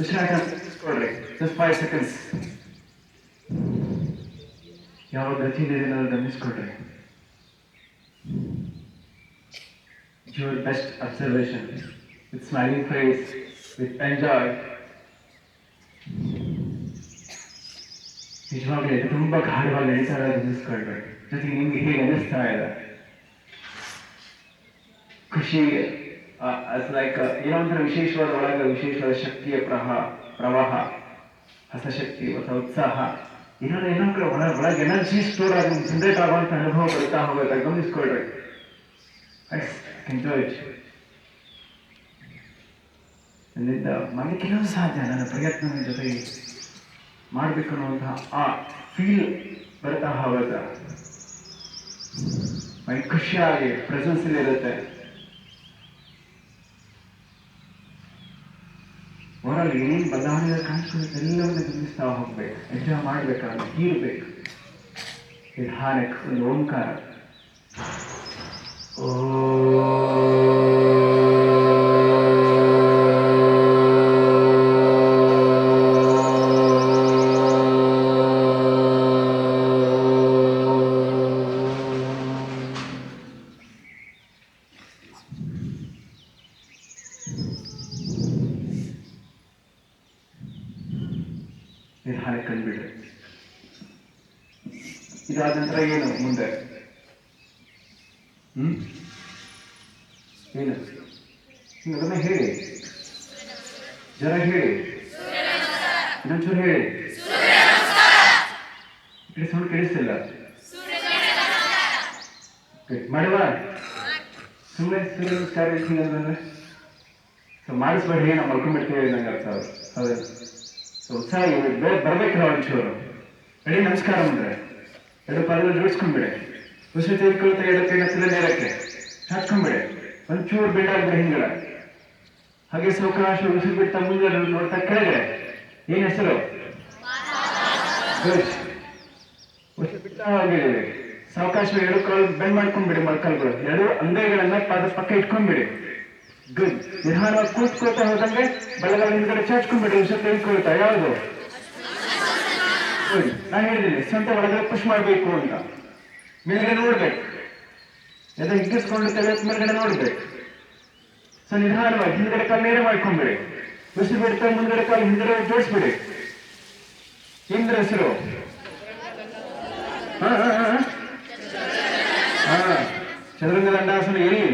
ಉಸಿರಾಟ ಕೊಡ್ರಿ ಜಸ್ಟ್ 5 seconds ಯಾವ ಗತಿ ಇದೆ ಅನ್ನೋದು ಗಮನಿಸ್ಕೊಡ್ರಿ your best observation with smiling face with enjoy ನಿಜವಾಗ್ಲೂ ಇದು ತುಂಬಾ ಗಾಢವಾಗಿ ನಡೀತಾ ಇರೋದು ಗಮನಿಸ್ಕೊಳ್ಬೇಕು ಜೊತೆಗೆ ನಿಮ್ಗೆ ಹೇಗೆ ಅನಿಸ್ತಾ ಇದೆ ಖುಷಿ ಲೈಕ್ ಏನೋ ಒಂಥರ ವಿಶೇಷವಾದ ಒಳಗೆ ವಿಶೇಷವಾದ ಶಕ್ತಿಯ ಪ್ರವಾಹ ಹೊಸ ಶಕ್ತಿ ಹೊಸ ಉತ್ಸಾಹ ಏನೋ ಕಡೆ ಒಳಗೆ ಎನರ್ಜಿ ಸ್ಟೋರ್ ಆಗಿ ಜನರೇಟ್ ಆಗುವಂತ ಅನುಭವ ಬರ್ತಾ ಹೋಗುತ್ತೆ ಗಮನಿಸ್ಕೊಳ್ರಿ ಎಂಜಾಯ್ ಅಲ್ಲಿಂದ ಮಾಡಲಿಕ್ಕೆ ಸಾಧ್ಯ ನನ್ನ ಪ್ರಯತ್ನದ ಜೊತೆಗೆ ಮಾಡಬೇಕು ಅನ್ನುವಂತಹ ಆ ಫೀಲ್ ಬರ್ತಾ ಹೋಗುತ್ತೆ ಮೈಂಡ್ ಖುಷಿಯಾಗಿ ಪ್ರೆಸೆನ್ಸ್ ಇರುತ್ತೆ ಓವರಾಲ್ ಏನೇನು ಬದಲಾವಣೆ ಕಾಣಿಸ್ಕೊಳ್ಳೋದು ಎಲ್ಲವನ್ನ ಗಮನಿಸ್ತಾ ಹೋಗ್ಬೇಕು ಎಂಜಾಯ್ ಮಾಡ್ಬೇಕಾದ್ರೆ ಹೀರ್ಬೇಕು ನಿಧಾನಕ್ಕೆ ಒಂದು ಓಂಕಾರ ನಿಧಾನಕ್ಕೆ ಕಂಡುಬಿಡ್ರಿ ಇದಾದ ನಂತರ ಏನು ಮುಂದೆ ಏನು ಅದನ್ನ ಹೇಳಿ ಜರ ಹೇಳಿ ಇನ್ನೊಂಚೂರು ಹೇಳಿ ಸೌಂಡ್ ಕೇಳಿಸ್ತಿಲ್ಲ ಮಾಡುವ ಸುಮ್ಮನೆ ಸೂರ್ಯ ನಮಸ್ಕಾರ ಅಂತಂದ್ರೆ ಸೊ ಮಾಡಿಸ್ಬೇಡ್ರಿ ನಾವು ಮಲ್ಕೊಂಡ್ಬಿಡ್ತೀವಿ ನಂಗೆ ಅರ್ಥ ಹೌದು ಸೊ ಉತ್ಸಾಹ ಬರ್ಬೇಕಲ್ಲ ಒಂಚೂರು ರೆಡಿ ನಮಸ್ಕಾರ ಅಂದ್ರೆ ಎರಡು ಪಾದಗಳು ಜೋಡಿಸ್ಕೊಂಡ್ಬಿಡಿ ಉಸಿರು ತೆಗೆದುಕೊಳ್ತಾ ಎಡಕ್ಕೆ ನಚ್ಚಲ ನೇರಕ್ಕೆ ಹಾಚ್ಕೊಂಡ್ಬಿಡಿ ಒಂಚೂರು ಬಿಡಾಗ್ಬಿಡಿ ಹಿಂಗಡೆ ಹಾಗೆ ಸಾವಕಾಶ ಉಸಿರು ಬಿಡ್ತಾ ಮುಂದೆ ನೋಡ್ತಾ ಕೆಳಗಡೆ ಏನ್ ಹೆಸರು ಉಸಿರು ಬಿಡ್ತಾ ಹೋಗಿದ್ದೀವಿ ಸಾವಕಾಶ ಎರಡು ಕಾಲು ಬೆಂಡ್ ಮಾಡ್ಕೊಂಡ್ಬಿಡಿ ಮೊಳಕಾಲ್ಗಳು ಎರಡು ಅಂಗೈಗಳನ್ನ ಪಾದ ಪಕ್ಕ ಇಟ್ಕೊಂಡ್ಬಿಡಿ ಗುಡ್ ನಿಧಾನವಾಗಿ ಕೂತ್ಕೊಳ್ತಾ ಹೋದಂಗೆ ಬಲಗಾಲ ಹಿಂದ್ಗಡೆ ಚಾಚ್ಕೊಂಡ್ಬಿಡಿ ಉಸಿರು ತೆಗೆದುಕೊಳ್ತಾ ಯಾವುದು ನಾನು ಹೇಳಿದ್ದೀನಿ ಸ್ವಂತ ಒಳಗಡೆ ಪುಷ್ ಮಾಡಬೇಕು ಅಂತ ಮೇಲ್ಗಡೆ ನೋಡ್ಬೇಕು ಎದೆ ಹಿಗ್ಗಿಸ್ಕೊಂಡು ತಲೆ ಮೇಲ್ಗಡೆ ನೋಡ್ಬೇಕು ಸೊ ನಿಧಾನವಾಗಿ ಹಿಂದ್ಗಡೆ ಕಾಲು ನೇರ ಮಾಡ್ಕೊಂಡ್ಬಿಡಿ. ಉಸಿರು ಬಿಡ್ತಾ ಮುಂದ್ಗಡೆ ಕಾಲು ಹಿಂದ್ಗಡೆ ಜೋಡಿಸ್ಬಿಡಿ. ಏನ್ರ ಹೆಸರು? ಚದುರಂಗ ದಂಡಾಸನ. ಎಲ್ಲಿ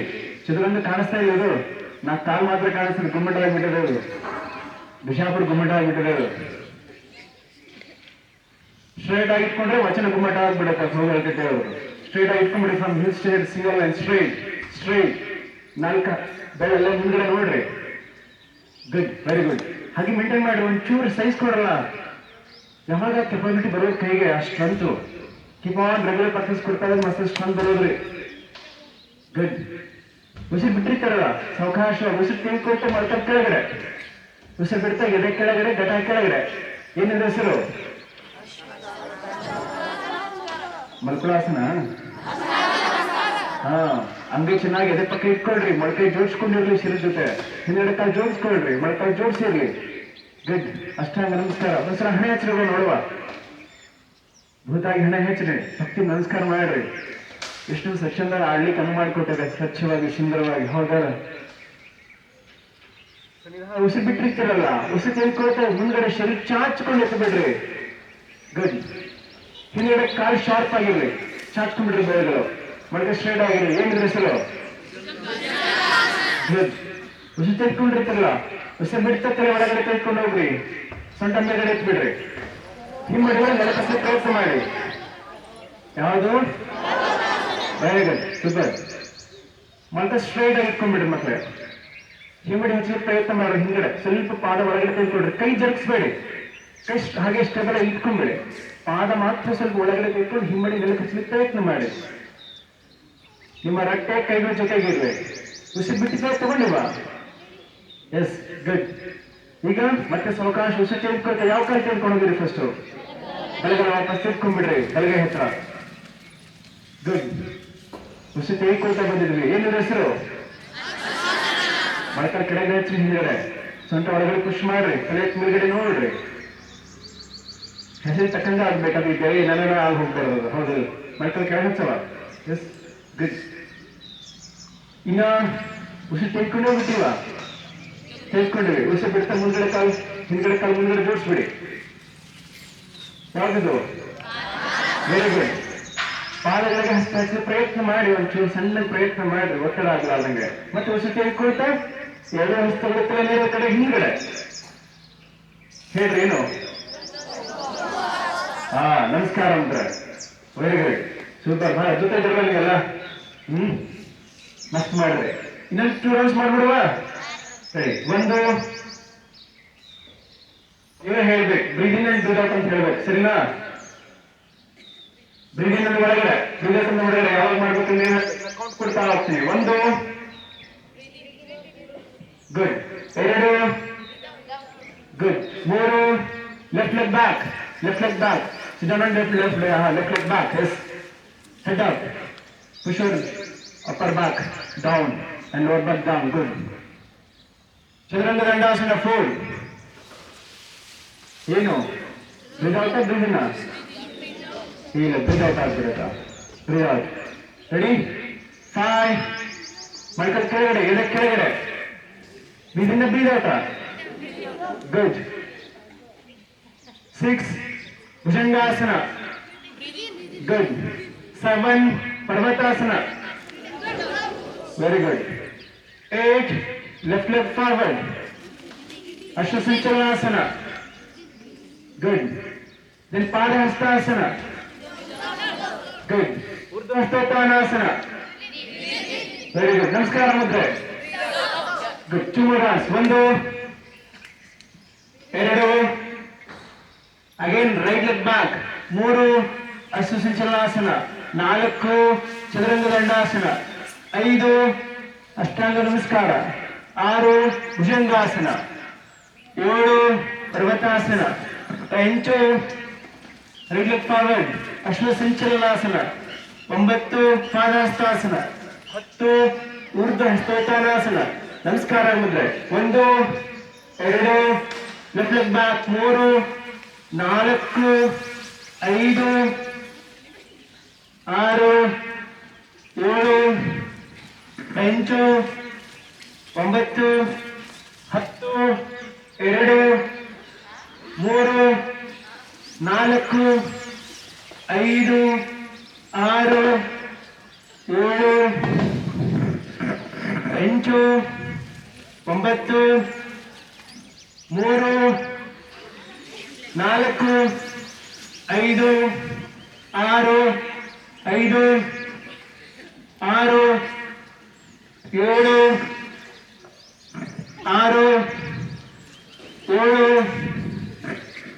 ಚದುರಂಗ ಕಾಣಿಸ್ತಾ ಇರೋದು? ನಾ ಕಾಲು ಮಾತ್ರ ಕಾಣಿಸ್ತದೆ. ಗುಮ್ಮಟ ಆಗಿಬಿಟ್ಟಿದೆ ಅದು. ಬಿಜಾಪುರ ಗುಮ್ಮಟ ಆಗಿಬಿಟ್ಟಿದೆ ಅದು. ಸ್ಟ್ರೈಟ್ ಆಗಿ ಇಟ್ಕೊಂಡ್ರೆ ವಚನ ಗುಮ್ಮಟ ಆಗ್ಬಿಡುತ್ತೆ. ಹೋಗಲ್ಕಟ್ಟೆ ಅವರು ಸ್ಟ್ರೈಟ್ ಆಗಿ ಇಟ್ಕೊಂಡ್ಬಿಡಿ. From hill state single line straight straight. ನಾಲ್ಕ ಬೆಳೆಲ್ಲ ಮುಂದ್ಗಡೆ ನೋಡ್ರಿ. Good, very good. ಹಾಗೆ ಮೇಂಟೈನ್ ಮಾಡಿ. ಒಂಚೂರು ಸೈಜ್ ಕೊಡಲ್ಲ. ಯಾವಾಗ ಕೆಪಾಬಿಲಿಟಿ ಬರೋದು ಕೈಗೆ ಆ strength. Keep on regular practice ಕೊಡ್ತಾ ಇದ್ರೆ ಮಸ್ತ್ ಸ್ಟ್ರೆಂತ್ ಬರೋದ್ರಿ. ಗುಡ್. ಉಸಿರು ಬಿಟ್ಟಿರ್ತಾರಲ್ಲ ಸಾವಕಾಶ ಉಸಿರು ತಿಳ್ಕೊಟ್ಟು ಮೊಳಕ ಕೆಳಗಡೆ. ಉಸಿರು ಬಿಡ್ತಾ ಎದೆ ಕೆಳಗಡೆ, ಘಟ ಕೆಳಗಡೆ. ಏನಿದೆ ಹೆಸರು? ಮಲ್ಕುಳಾಸನ. ಹಂಗೆ ಚೆನ್ನಾಗಿ ಎದೆ ಪಕ್ಕ ಇಟ್ಕೊಳ್ರಿ. ಮೊಳಕೈ ಜೋಡಿಸ್ಕೊಂಡಿರ್ಲಿ ಶಿರದ ಜೊತೆ. ಹಿಂದ್ಗಡೆ ಕಾಲು ಜೋಡಿಸ್ಕೊಳ್ರಿ. ಮೊಳಕೈ ಜೋಡಿಸಿರ್ಲಿ. ಗುಡ್. ಅಷ್ಟಾಂಗ ನಮಸ್ಕಾರ. ಒಂದ್ಸಲ ಹಣೆ ಹಚ್ಚಿರೋದು ನೋಡುವ. ಭೂತಾಗಿ ಹಣೆ ಹಚ್ಚ್ರಿ. ಭಕ್ತಿ ನಮಸ್ಕಾರ ಮಾಡ್ರಿ. ಎಷ್ಟು ಸೆಕ್ಷನ್ದಾಗ ಆಡ್ಲಿಕ್ಕೆ ಅನುವು ಮಾಡಿಕೊಟ್ಟಿದೆ. ಸ್ವಚ್ಛವಾಗಿ ಸುಂದರವಾಗಿ. ಹೌದಲ್ಲ? ಉಸಿರು ಬಿಟ್ಟಿರ್ತೀರಲ್ಲ, ಉಸಿರು ತೆಗೆದುಕೊಳ್ತಾ ಮುಂದ್ಗಡೆ ಶರೀರ ಚಾಚ್ಕೊಂಡು ಎತ್ತಬಿಡ್ರಿ. ಗುಡ್. ಹಿಂದ್ಗಡೆ ಕಾಲು ಶಾರ್ಪ್ ಆಗಿರ್ಲಿ. ಚಾಚ್ಕೊಂಡ್ಬಿಡ್ರಿ. ಬೆಳೆಗಳು ಮೊಳಕೆ ಸ್ಟ್ರೈಟ್ ಆಗಿರ್ಲಿ. ಏನಿದ್ರೆ ಹೆಸರು? ಗುಡ್. ಉಸಿರು ತೆಗೆದುಕೊಂಡಿರ್ತಿರಲ್ಲ, ಉಸಿರು ಬಿಡ್ತಾ ತಲೆ ಒಳಗಡೆ ತೆಗೆದುಕೊಂಡು ಹೋಗ್ರಿ. ಸೊಂಟ ಮೇಲ್ಗಡೆ ಎತ್ಬಿಡ್ರಿ. ಹಿಮ್ಮಡಿಗಳ ನೆಲಕಟ್ಟಲು ಪ್ರಯತ್ನ ಮಾಡಿ. ಯಾವುದು? Very good, super. ಮೊಳಕೆ ಸ್ಟ್ರೈಟ್ ಆಗಿ ಇಟ್ಕೊಂಡ್ಬಿಡ್ರಿ ಮಕ್ಕಳೇ. ಹಿಮ್ಮಡಿ ಹಚ್ಚಲಿಕ್ಕೆ ಪ್ರಯತ್ನ ಮಾಡ್ರಿ. ಹಿಂಗಡೆ ಸ್ವಲ್ಪ ಪಾದ ಒಳಗಡೆ ತೆಗೆದುಕೊಳ್ರಿ. ಕೈ ಜರುಗಿಸ್ಬೇಡಿ. ಕೈ ಹಾಗೆ ಸ್ಟೇಬಲ್ ಆಗಿ ಇಟ್ಕೊಂಡ್ಬಿಡಿ. ಪಾದ ಮಾತ್ರ ಸ್ವಲ್ಪ ಒಳಗಡೆ ತೆಗೆದುಕೊಂಡು ಹಿಮ್ಮಡಿ ನೆಲಕ್ಕೆ ಹಚ್ಚಲಿಕ್ಕೆ ಪ್ರಯತ್ನ ಮಾಡಿ. ನಿಮ್ಮ ರಟ್ಟೆ ಕೈಗಳ ಜೊತೆಗಿರ್ಲಿ. ಉಸಿರು ಬಿಟ್ಟಿದ್ರೆ ತಗೊಂಡಿವ. S, good. ಈಗ ಮತ್ತೆ ಸಾವಕಾಶ ಉಸಿರು ತೆಗೆದುಕೊಳ್ತಾ ಯಾವ ಕಾಲು ತೆಗೆದುಕೊಂಡು ಹೋಗಿರಿ? ಫಸ್ಟ್ ಬಲಗಡೆ ವಾಪಸ್ ತೆಗೆದುಕೊಂಡ್ಬಿಡ್ರಿ. ಬಲಗೈ ಹತ್ರ. ಗುಡ್. ಉಸಿರು ತೆಗೆದುಕೊಳ್ತಾ ಬಂದಿದ್ವಿ. ಏನಿದೆ ಹೆಸರು? ಮೊಳಕಾಲು ಕೆಳಗಡೆ ಹಚ್ಚಿ ಹಿಂದ್ಗಡೆ. ಸೊಂಟ ಒಳಗಡೆ ಪುಷ್ ಮಾಡ್ರಿ. ತಲೆ ಮೇಲ್ಗಡೆ ನೋಡ್ರಿ. ಹೆಸರು ತಕ್ಕಂಗ ಆಗ್ಬೇಕಾದ್ರೆ ಈ ಬೇರೆ ಏನೇನೋ ಆಗಿ ಹೋಗ್ಬಾರ್ದು. ಹೌದು. ಮೊಳಕಾಲು ಕೆಳಗೆ ಹಚ್ಚವ. S, good. ಇನ್ನ ಉಸಿರು ತೆಗೆದುಕೊಂಡೇ ಹೋಗ್ಬಿಟ್ಟಿವ. ತೆಗೆದುಕೊಂಡಿವಿ. ಉಸಿರು ಬಿಡ್ತಾ ಮುಂದ್ಗಡೆ ಕಾಲು ಹಿಂದ್ಗಡೆ ಕಾಲು ಮುಂದ್ಗಡೆ ಜೋಡಿಸ್ಬಿಡಿ. ಯಾವ್ದು? Very good. ಪಾದಗಳಿಗೆ ಹಸ್ತ ಹಚ್ಚಲು ಪ್ರಯತ್ನ ಮಾಡಿ. ಒಂಚೂರು ಸಣ್ಣ ಪ್ರಯತ್ನ ಮಾಡ್ರಿ. ಒತ್ತಡ ಆಗ್ಲಾರ್ದಂಗೆ. ಮತ್ತೆ ಉಸಿರು ತೆಗೆದುಕೊಳ್ತಾ ಎರಡು ಹಸ್ತಗಳ ತಲೆ ನೇರ ಕಡೆ ಹಿಂದ್ಗಡೆ. ಹೇಳ್ರಿ ಏನು? ನಮಸ್ಕಾರ ಅಂತ. Very good, super. ಬಹಳ ಜೊತೆ ಇದ್ರಲ್ಲ. ಮಸ್ತ್ ಮಾಡಿದ್ರೆ. ಇನ್ನೊಂದು 2 ರೌಂಡ್ಸ್ ಮಾಡ್ಬಿಡುವ. ಸರಿ. ಒಂದು ನೀವೇ ಹೇಳ್ಬೇಕು. ಬ್ರೀದಿಂಗ್ ಅಂಡ್ ಬ್ರೀದ್ ಔಟ್ ಅಂತ ಹೇಳ್ಬೇಕು. ಸರಿನಾ? ಬ್ರೀದಿಂಗ್ ಅಂದ್ರೆ ಒಳಗಡೆ, ಬ್ರೀದ್ ಔಟ್ ಅಂದ್ರೆ ಒಳಗಡೆ. ಯಾವಾಗ ಮಾಡ್ಬೇಕು ನೀವು ಕೌಂಟ್ ಕೊಡ್ತಾ ಹೋಗ್ತೀನಿ. 1, good. 2, good. 3, left leg back, left leg back. Sit down on left leg back. Yes. Head up. Push your upper back down and lower back down. Good. Chaturanga Dandasana 4. ಏನು? Breathe out breathe in? ಇಲ್ಲ, breathe out ಆಗ್ಬಿಡುತ್ತಾ? Breathe out. Ready? 5. ಮೊಳಕಾಲು ಕೆಳಗಡೆ, ಎದೆ ಕೆಳಗಡೆ. Breathe in, breathe out. Good. 6. Bhujangasana. Good. 7. Parvatasana. Very good. 8. Left leg forward. Ashwasanchalanasana. Good. Then Padahastasana. Good. Urdhvahastottanasana. Very good. Namaskara Mudra. Good. 2 more rounds. 1, 2. Again right leg back. 3 Ashwasanchalanasana. 4 Chaturanga Dandasana. 5 Ashtanga Namaskara. 6 Bhujangasana. 7 Parvatasana. 8 right leg forward Ashwasanchalanasana. 9 Padahastasana. 10 Urdhva ಹಸ್ತೋತ್ಥಾನಾಸನ. ನಮಸ್ಕಾರ ಮುದ್ರೆ. 1, 2 left leg back. 3, 4, 5, 6, 7, 8, 9 10 2 3 4 5 6 7 8 9 3 4 5 6 5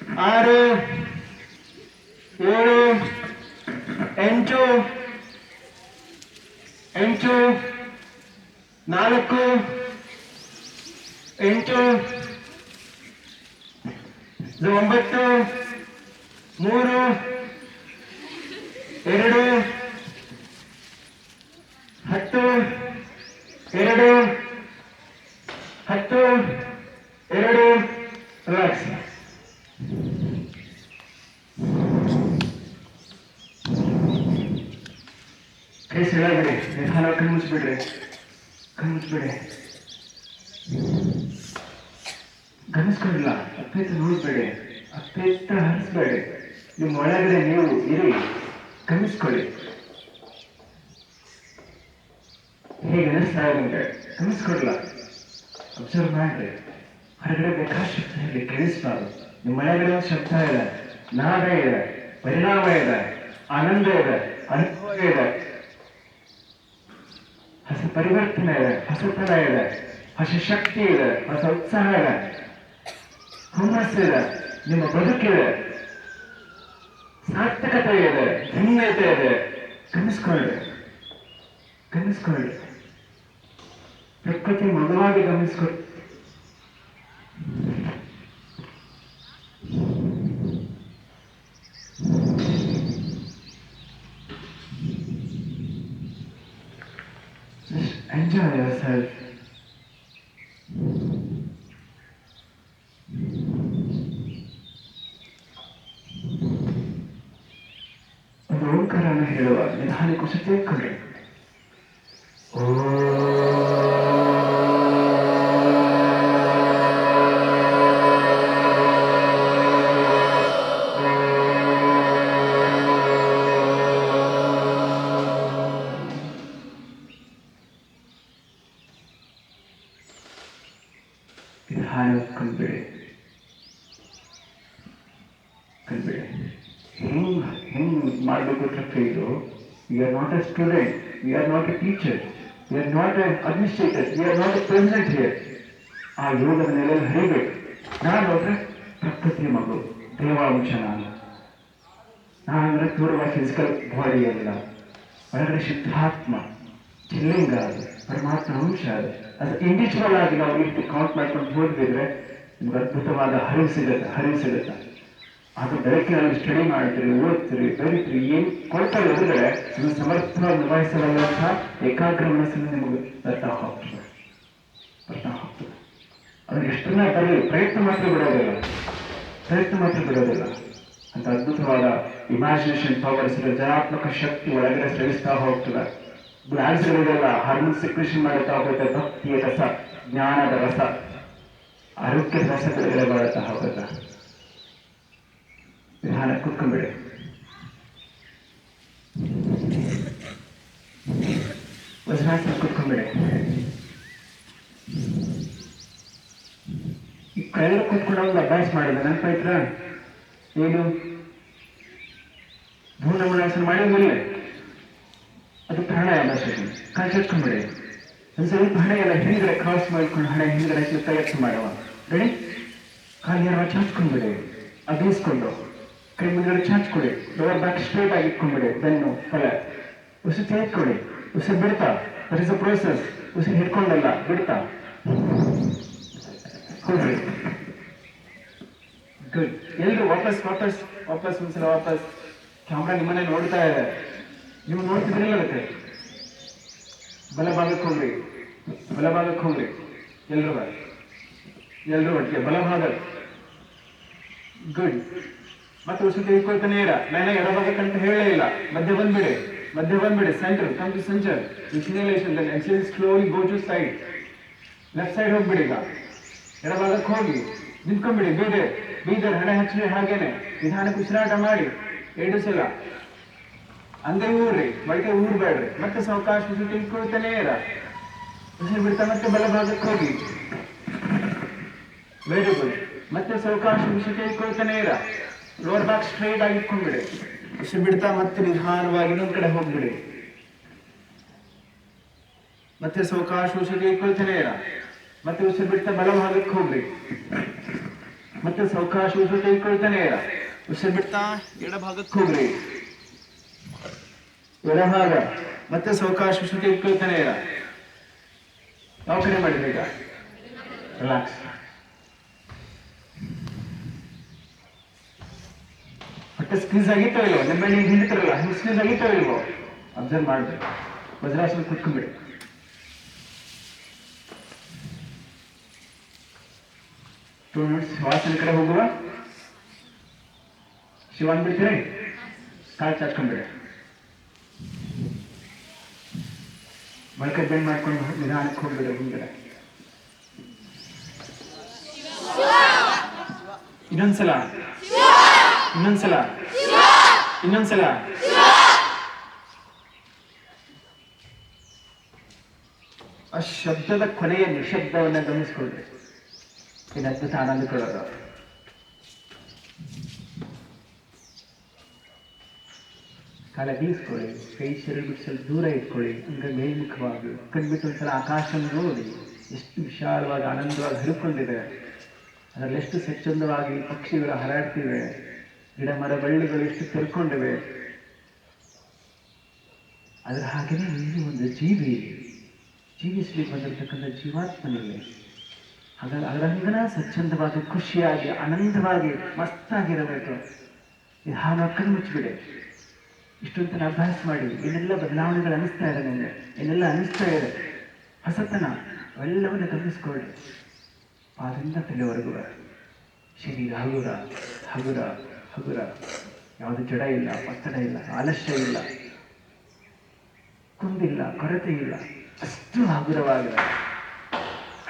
6 7 6 7 6 7 8 8 4 8 9 3 2 10 2 10 2 relax. ಕೈ ಸೆಳಬಿಡಿ, ನಿಧಾನ ಕಣ್ಮುಚ್ಬಿಡ್ರಿ, ಕಣ್ಮುಚ್ಬಿಡಿ. ಗಮನಿಸ್ಕೊಳ್ಳಿಲ್ಲ, ಅಪ್ಪೆತ್ತ ನೋಡ್ಬೇಡಿ, ಅಪ್ಪೆತ್ತ ಹರಿಸ್ಬೇಡಿ. ನಿಮ್ಮ ಒಳಗಡೆ ನೀವು ಇರಿ, ಗಮನಿಸ್ಕೊಳ್ಳಿ. ಹೇಗೆ ಅನಿಸ್ತಾ ಇದೆ ಗಮನಿಸ್ಕೊಡ್ಲ, ಅಬ್ಸರ್ವ್ ಮಾಡ್ರಿ. ಹೊರಗಡೆ ಬೇಕಾದ ಶಬ್ದ ಹೇಳಿ ಕೇಳಿಸ್ಬಾರ್ದು. ನಿಮ್ಮ ಒಳಗಡೆ ಒಂದು ಶಬ್ದ ಇದೆ, ನಾದ ಇದೆ, ಪರಿಣಾಮ ಇದೆ, ಆನಂದ ಇದೆ, ಅನುಭವ ಇದೆ, ಹೊಸ ಪರಿವರ್ತನೆ ಇದೆ, ಹೊಸತನ ಇದೆ, ಹೊಸ ಶಕ್ತಿ ಇದೆ, ಹೊಸ ಉತ್ಸಾಹ ಇದೆ, ಹುಮ್ಮಸ್ಸಿದೆ, ನಿಮ್ಮ ಬದುಕಿದೆ, ಸಾರ್ಥಕತೆ ಇದೆ, ಧನ್ಯತೆ ಇದೆ. ಗಮನಿಸ್ಕೊಳ್ಳಿ, ಗಮನಿಸ್ಕೊಳ್ಳಿ. ಪ್ರಕೃತಿ ಮಗುವಾಗಿ ಗಮನಿಸ್ಕೊಳ್ಳಿ. Just enjoy yourself. ಒಂದು ಓಂಕಾರನ ಹೇಳುವ ನಿಧಾನಕ್ಕೆ ಸುತ್ತಿಕೊಳ್ಳಿ. ಕಣ್ಬಿಡಿ, ಕಣ್ಬಿಡಿ. ಹೆಂಗ್ ಮಾಡಬೇಕು ಟ್ರಕ್ ಇದು? We are not A student, we are not A teacher, we are not A administrator, we are not A president here. ಆ ಯೋಗದ ನೆಲೆಯಲ್ಲಿ ಹರಿಬೇಕು. ನಾನು ನೋಡ್ರೆ ಪ್ರಕೃತಿಯ ಮಗು, ದೇವಾಂಶ ನಾನಂದ್ರೆ ತೋರುವ ಫಿಸಿಕಲ್ ಬಾಡಿ ಅಲ್ಲ, ಒಳಗಡೆ ಶುದ್ಧಾತ್ಮ, ಚಿಲ್ಲಿಂಗ ಅದು, ಪರಮಾತ್ಮ ಅಂಶ ಅದು. ಅದು ಇಂಡಿವಿಜುವಲ್ ಆಗಿ ನಾವು ಇಷ್ಟು ಕೌಂಟ್ ಮಾಡ್ಕೊಂಡು ಹೋಗಿದ್ರೆ ನಿಮ್ಗೆ ಅದ್ಭುತವಾದ ಹರಿವು ಸಿಗುತ್ತೆ. ಅದು ಬೆಳಕಿನಲ್ಲಿ ಸ್ಟಡಿ ಮಾಡ್ತೀರಿ, ಓದ್ತೀರಿ, ಬರೀತೀರಿ, ಏನು ಕೊಡ್ತಾರೆ ಎದುರುಗಡೆ ನೀವು ಸಮರ್ಥವಾಗಿ ನಿಭಾಯಿಸಬಲ್ಲಂತಹ ಏಕಾಗ್ರ ಮನಸ್ಸನ್ನು ನಿಮಗೆ ಬರ್ತಾ ಹೋಗ್ತದೆ. ಅದಕ್ಕೆ ಎಷ್ಟನ್ನ ಬರಲಿ, ಪ್ರಯತ್ನ ಮಾತ್ರ ಬಿಡೋದಿಲ್ಲ. ಅಂತ ಅದ್ಭುತವಾದ ಇಮ್ಯಾಜಿನೇಷನ್ ಪವರ್, ಸೃಜನಾತ್ಮಕ ಶಕ್ತಿ ಒಳಗಡೆ ಸ್ರವಿಸ್ತಾ ಹೋಗ್ತದೆ. ಗ್ಲಾನ್ಸ್ಗಳಿಗೆಲ್ಲ ಹಾರ್ಮೋನ್ ಸಿಕ್ರೇಷನ್ ಮಾಡುತ್ತಾ ಹೋಗುತ್ತೆ. ಭಕ್ತಿಯ ರಸ, ಜ್ಞಾನದ ರಸ, ಆರೋಗ್ಯದ ರಸ ಬಿಡುಗಡೆ ಮಾಡುತ್ತಾ ಹೋಗುತ್ತೆ. ನಿಧಾನ ಕೂತ್ಕೊಂಡ್ಬಿಡಿ. ವಜ್ರಾಸನ ಕೂತ್ಕೊಂಡ್ಬಿಡಿ. ಈ ಕೆಳಗಡೆ ಕೂತ್ಕೊಂಡು ಒಂದು ಅಭ್ಯಾಸ ಮಾಡಿದೆ ನೆನಪಾಯ್ತ್ರ? ಏನು ಭೂನಮನಾಸನ ಮಾಡಿದ್ಮೇಲೆ ಅದು ಪ್ರಾಣಾಯಾಮ ಸೆಷನ್. ಕಾಲು ಚಚ್ಕೊಂಡ್ಬಿಡಿ. ಒಂದು ಸ್ವಲ್ಪ ಹಣೆ ಎಲ್ಲ ಹಿಂದ್ಗಡೆ ಕ್ರಾಸ್ ಮಾಡ್ಕೊಂಡು ಹಣೆ ಹಿಂದ್ಗಡೆ ತಯಾರಿಸಿ ಮಾಡುವ. ರೆಡಿ? ಕಾಲು ಯಾರು ಚಾಚ್ಕೊಂಡ್ಬಿಡಿ, ಅಗ್ಗಿಸ್ಕೊಂಡು ಕೈ ಮುಂದ್ಗಡೆ ಚಾಚ್ಕೊಡಿ. ಲೋವರ್ ಬ್ಯಾಕ್ ಸ್ಟ್ರೇಟ್ ಆಗಿ ಇಟ್ಕೊಂಡ್ಬಿಡಿ. ಬೆನ್ನು ತಲೆ ಉಸಿರು ತೆಗೆದುಕೊಳ್ಳಿ. ಉಸಿರು ಬಿಡ್ತಾ, ದಟ್ ಇಸ್ ಅ ಪ್ರೋಸೆಸ್. ಉಸಿರು ಹಿಡ್ಕೊಂಡಲ್ಲ, ಬಿಡ್ತಾ ಹೋಗ್ರಿ. ಗುಡ್. ಎಲ್ರು ವಾಪಸ್ ಒಂದ್ಸಲ ವಾಪಸ್. ಕ್ಯಾಮ್ರಾ ನಿಮ್ಮನೆ ನೋಡ್ತಾ ಇದೆ, ನೀವು ನೋಡ್ತಿದ್ರಿಲ್ಲ. ಅದಕ್ಕೆ ಬಲಭಾಗಕ್ಕೆ ಹೋಗ್ರಿ. ಎಲ್ರು ಒಟ್ಟಿಗೆ ಬಲಭಾಗ. ಗುಡ್. ಮತ್ತೆ ಉಸಿರು ತೆಗೆದುಕೊಳ್ತಾನೆ ಇರ. ನಾನು ಎಡಭಾಗಕ್ಕಂತ ಹೇಳೇ ಇಲ್ಲ. ಮಧ್ಯೆ ಬಂದ್ಬಿಡಿ. Centre, come to centre. Inhalation, then exhale, slowly go to side. Left side ಹೋಗ್ಬಿಡಿ. ಈಗ ಎಡಭಾಗಕ್ಕೆ ಹೋಗಿ ನಿಂತ್ಕೊಂಡ್ಬಿಡಿ. ಬೀದರ್ ಬೀದರ್ ಹಣೆ ಹಚ್ಚಿ ಹಾಗೇನೆ ನಿಧಾನಕ್ಕೆ ಉಸಿರಾಟ ಮಾಡಿ 2 ಸಲ. ಅಂದ್ರೆ ಊರ್ರಿ, ಬಳಿಕೆ ಊರ್ಬೇಡ್ರಿ. ಮತ್ತೆ ಸಾವಕಾಶ ಉಸಿರು ತಿಳ್ಕೊಳ್ತಾನೆ ಇರ. ಉಸಿರು ಬಿಡ್ತಾ ಮತ್ತೆ ಬಲಭಾಗಕ್ಕೆ ಹೋಗಿ. Very good. ಮತ್ತೆ ಸಾವಕಾಶ ಉಸಿರು ತಿಳ್ಕೊಳ್ತಾನೆ ಇರ. ಲೋವರ್ ಬ್ಯಾಕ್ ಸ್ಟ್ರೈಟ್ ಆಗಿ ಇಟ್ಕೊಂಡ್ಬಿಡಿ. ಉಸಿರು ಬಿಡ್ತಾ ಮತ್ತೆ ನಿಧಾನವಾಗಿ ಇನ್ನೊಂದ್ ಕಡೆ ಹೋಗ್ಬಿಡಿ. ಮತ್ತೆ ಸಾವಕಾಶ ಉಸಿರು ತಿಳ್ಕೊಳ್ತಾನೆ ಇರ. ಮತ್ತೆ ಉಸಿರು ಬಿಡ್ತಾ ಬಲಭಾಗಕ್ಕೆ ಹೋಗ್ರಿ. ಮತ್ತೆ ಸಾವಕಾಶ ಉಸಿರು ತಿಳ್ಕೊಳ್ತಾನೆ ಇರ. ಉಸಿರು ಬಿಡ್ತಾ ಎಡಭಾಗಕ್ಕೆ ಹೋಗ್ರಿ. ಎಡಭಾಗ ಮತ್ತೆ ಸಾವಕಾಶ ಉಸಿರು ತಿಳ್ಕೊಳ್ತಾನೆ ಇರ. ಯಾವ ಕಡೆ ಮಾಡಿದ್ರೆ ಈಗ ರಿಲ್ಯಾಕ್ಸ್. ಹೊಟ್ಟೆ ಸ್ಕ್ರೀಸ್ ಆಗಿತ್ತೋ ಇಲ್ವೋ? ನಿಮ್ಮ ನೀವು ಹಿಂದಿತಾರಲ್ಲ ಸ್ಕ್ರೀಸ್ ಆಗಿತ್ತೋ ಇಲ್ವೋ ಅಬ್ಸರ್ವ್ ಮಾಡ್ಬೇಕು. ವಜ್ರಾಸನ ಕುತ್ಕೊಂಡ್ಬಿಡಿ. ವಾಸನ ಕಡೆ ಹೋಗುವ. ಶಿವ ಅಂದ್ಬಿಡ್ತೀರಿ. ಕಾಲು ಚಾಚ್ಕೊಂಡ್ಬಿಡಿ. ಮೊಳಕೆ ಬೆಂಡ್ ಮಾಡ್ಕೊಂಡು ನಿಧಾನಕ್ಕೆ ಹೋಗ್ಬಿಡಿ ಮುಂದೆ. ಇನ್ನೊಂದ್ಸಲ ಇನ್ನೊಂದ್ಸಲ ಇನ್ನೊಂದ್ಸಲ. ಆ ಶಬ್ದದ ಕೊನೆಯ ನಿಶಬ್ದವನ್ನ ಗಮನಿಸ್ಕೊಳ್ರಿ. ಇದು ಅದ್ಭುತ ಆನಂದ ಕೊಡೋದು. ಕಾಲ ಬೀಸ್ಕೊಳ್ಳಿ. ಕೈ ಶರೀರ ಬಿಟ್ಟು ಸ್ವಲ್ಪ ದೂರ ಇಟ್ಕೊಳ್ಳಿ. ಹಂಗ ಮೇಲ್ಮುಖವಾಗಿ ಕಣ್ಬಿಟ್ಟು ಒಂದ್ಸಲ ಆಕಾಶ ನೋಡಿ. ಎಷ್ಟು ವಿಶಾಲವಾಗಿ ಆನಂದವಾಗಿ ಹರಿಕೊಂಡಿದೆ. ಅದರಲ್ಲಿ ಎಷ್ಟು ಸ್ವಚ್ಛಂದವಾಗಿ ಪಕ್ಷಿಗಳು ಹಾರಾಡ್ತಿವೆ. ಗಿಡ ಮರ ಬಳ್ಳಿಗಳು ಎಷ್ಟು ತೆರ್ಕೊಂಡಿವೆ. ಅದರ ಹಾಗೆಯೇ ಇಲ್ಲಿ ಒಂದು ಜೀವಿಸ್ಲಿಕ್ಕೆ ಬಂದಿರತಕ್ಕಂಥ ಜೀವಾತ್ಮನಿಲ್ಲ. ಹಾಗಾಗಿ ಅದರಂಗನ ಸ್ವಚ್ಛಂದವಾಗಿ ಖುಷಿಯಾಗಿ ಆನಂದವಾಗಿ ಮಸ್ತಾಗಿರಬೇಕು. ಇದು ಹಾಗೆ ಕಣ್ಣು ಮುಚ್ಚಿಬಿಡಿ. ಇಷ್ಟೊಂದು ಅಭ್ಯಾಸ ಮಾಡಿ. ಏನೆಲ್ಲ ಬದಲಾವಣೆಗಳು ಅನಿಸ್ತಾ ಇದೆ ನನಗೆ, ಏನೆಲ್ಲ ಅನಿಸ್ತಾ ಇದೆ, ಹೊಸತನ ಅವೆಲ್ಲವನ್ನು ಗಮನಿಸ್ಕೊಳ್ಳಿ. ಪಾದದಿಂದ ತಲೆವರೆಗೂ ಶರೀರ ಹಗುರ ಹಗುರ ಹಗುರ. ಯಾವುದು ಜಡ ಇಲ್ಲ, ಒತ್ತಡ ಇಲ್ಲ, ಆಲಸ್ಯ ಇಲ್ಲ, ಕುಂದಿಲ್ಲ, ಕೊರತೆ ಇಲ್ಲ. ಅಷ್ಟು ಹಗುರವಾಗಿದೆ.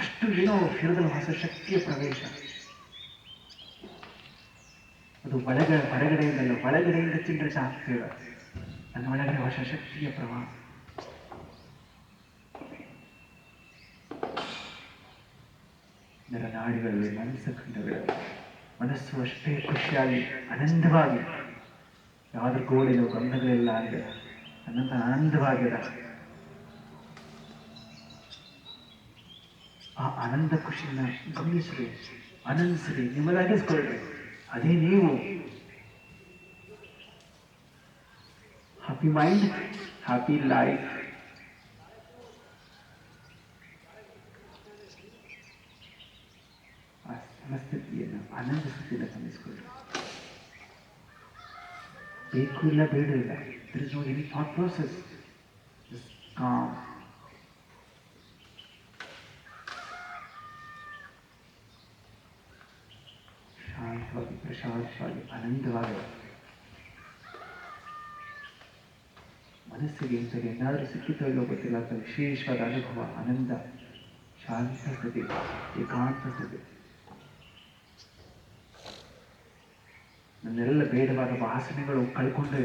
ಅಷ್ಟು ಏನೋ ಶಿರದಲ್ಲಿ ಹೊಸ ಶಕ್ತಿಯ ಪ್ರವೇಶ. ಅದು ಹೊರಗಡೆಯಿಂದಲ್ಲ, ಒಳಗಡೆಯಿಂದ ಚಿಂಡ್ರಿತ ಆಗ್ತಿದೆ. ನನ್ನ ಒಳಗಡೆ ಹೊಸ ಶಕ್ತಿಯ ಪ್ರವಾಹ. ನರನಾಡಿಗಳಲ್ಲಿ ಮನಸ್ಸು ಖಂಡಗಳಲ್ಲಿ ಮನಸ್ಸು ಅಷ್ಟೇ ಖುಷಿಯಾಗಿ ಆನಂದವಾಗಿ. ಯಾವ್ದ್ರ ಗೋಡೆಯೋ ಗಮನಗಳೆಲ್ಲ ಆಗಿದೆ. ಅನಂತ ಆನಂದವಾಗಿದೆ. ಆ ಆನಂದ ಖುಷಿಯನ್ನ ಗಮನಿಸ್ರಿ, ಆನಂದಿಸ್ರಿ, ನಿಮ್ಮದಾಗಿಸ್ಕೊಳ್ರಿ. ಅದೇ ನೀವು. Happy mind, happy life. ಆ ಸಮಸ್ಥಿತಿಯನ್ನು ಆನಂದ ಸ್ಥಿತಿಯನ್ನು ಗಮನಿಸ್ಕೊಳ್ರಿ. ಬೇಕು ಇಲ್ಲ, ಬೇಡ ಇಲ್ಲ. there is no any thought process. Just calm. ಶಾಂತವಾಗಿ, ಪ್ರಶಾಂತವಾಗಿ, ಆನಂದವಾಗಿ. ಮನಸ್ಸಿಗೆ ಇಂಥದ್ದು ಏನಾದರೂ ಸಿಕ್ಕಿತೋ ಇಲ್ಲೋ ಗೊತ್ತಿಲ್ಲ ಅಂತ ವಿಶೇಷವಾದ ಅನುಭವ, ಆನಂದ, ಶಾಂತ ಸ್ಥಿತಿ, ಏಕಾಂತ ಸ್ಥಿತಿ. ನನ್ನೆಲ್ಲ ಬೇಡವಾದ ವಾಸನೆಗಳು ಕಳ್ಕೊಂಡು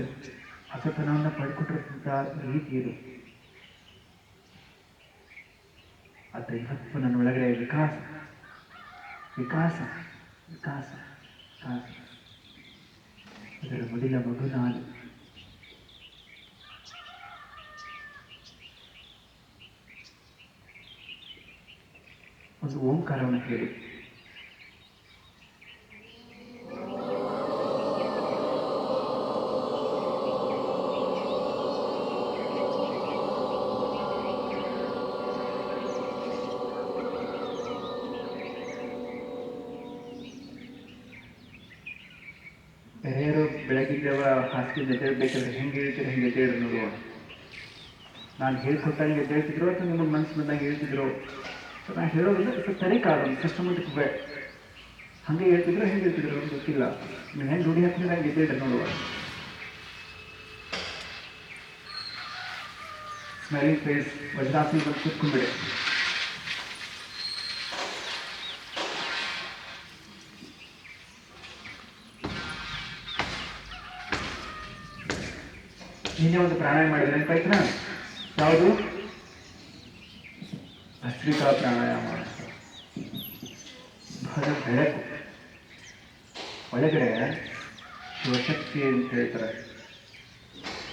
ಹೊಸತನವನ್ನು ಪಡ್ಕೊಂಡಿರ್ತಂಥ ರೀತಿ ಇದು. ಆದರೆ ಇವತ್ತು ನನ್ನ ಒಳಗಡೆ ವಿಕಾಸ ವಿಕಾಸ ವಿಕಾಸ ವಿಕಾಸ. ಅದರ ಮೊದಲ ಮಗು ನಾನು. ಒಂದು ಓಂಕಾರವನ್ನು ಹೇಳಿ. ಬೇರೆಯವರು ಬೆಳಗಿದ್ದವ ಹಾಸಿಗೆ ಎದ್ದೇಳ್ಬೇಕಾದ್ರೆ ಹೆಂಗೆ ಹೇಳ್ತಾರೆ, ಹೆಂಗೆ ಎದ್ದೇಳಿ ನೋಡುವ. ನಾನು ಹೇಳ್ಕೊಟ್ಟಂಗೆ ಎದ್ದೇಳ್ತಿದ್ರು ಅಥವಾ ನಿಮಗೆ ಮನಸ್ಸು ಬಂದಂಗೆ ಹೇಳ್ತಿದ್ರು. ಸೊ ನಾನು ಹೇಳೋದಿಲ್ಲ, ಸ್ವಲ್ಪ ತರೀಕಾದ ಒಂದು ಸಿಸ್ಟಮೆಟಿಕ್ ವೇ. ಹಾಗೆ ಹೇಳ್ತಿದ್ರು, ಹೆಂಗೆ ಹೇಳ್ತಿದ್ರು ಅಂತ ಗೊತ್ತಿಲ್ಲ. ನೀವು ಹೆಂಗೆ ರೂಢಿ ಹಾಕಿದ್ರೆ ನಂಗೆ ಎದ್ದೇಳ್ರಿ ನೋಡುವ. ಸ್ಮೈಲಿಂಗ್ ಫೇಸ್, ವಜ್ರಾಸನ ಬಂದು ಕೂತ್ಕೊಂಡ್ಬಿಡಿ. ನಿನ್ನೆ ಒಂದು ಪ್ರಾಣಾಯಾಮ ಮಾಡಿದ್ರೆ ನೆನಪಾಯ್ತಾ? ಯಾವುದು? ಭಸ್ತ್ರಿಕಾ ಪ್ರಾಣಾಯಾಮ. ಬಹಳ ಬೆಳಕು ಒಳಗಡೆ ಶಿವಶಕ್ತಿ ಅಂತ ಹೇಳ್ತಾರೆ.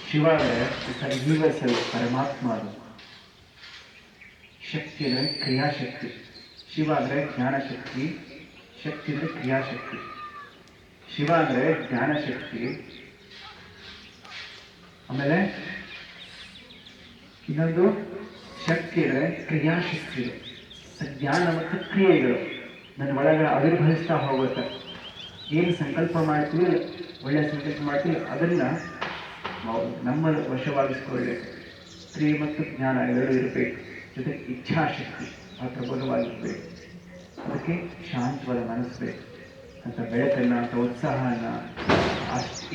ಶಿವ ಅಂದರೆ ಯೂನಿವರ್ಸಲ್ ಪರಮಾತ್ಮ. ಅದು ಶಕ್ತಿ ಅಂದರೆ ಕ್ರಿಯಾಶಕ್ತಿ. ಶಿವ ಅಂದರೆ ಜ್ಞಾನಶಕ್ತಿ, ಶಕ್ತಿ ಅಂದರೆ ಕ್ರಿಯಾಶಕ್ತಿ. ಶಿವ ಅಂದರೆ ಜ್ಞಾನಶಕ್ತಿ, ಆಮೇಲೆ ಇನ್ನೊಂದು ಶಕ್ತಿ ಅಂದರೆ ಕ್ರಿಯಾಶಕ್ತಿ. ಜ್ಞಾನ ಮತ್ತು ಕ್ರಿಯೆಗಳು ನನ್ನ ಒಳಗಡೆ ಆವಿರ್ಭವಿಸ್ತಾ ಹೋಗುತ್ತೆ. ಏನು ಸಂಕಲ್ಪ ಮಾಡ್ತೀವಿ, ಒಳ್ಳೆಯ ಸಂಕಲ್ಪ ಮಾಡ್ತೀವಿ, ಅದನ್ನು ನಮ್ಮ ವಶವಾಗಿಸ್ಕೊಳ್ಬೇಕು. ಕ್ರಿಯೆ ಮತ್ತು ಜ್ಞಾನ ಎರಡೂ ಇರಬೇಕು. ಜೊತೆಗೆ ಇಚ್ಛಾಶಕ್ತಿ ಪ್ರಬಲವಾಗಿರ್ಬೇಕು. ಅದಕ್ಕೆ ಶಾಂತವಾದ ಮನಸ್ಸು ಬೇಕು. ಅಂತ ಬೆಳಕನ್ನು, ಅಂತ ಉತ್ಸಾಹನ,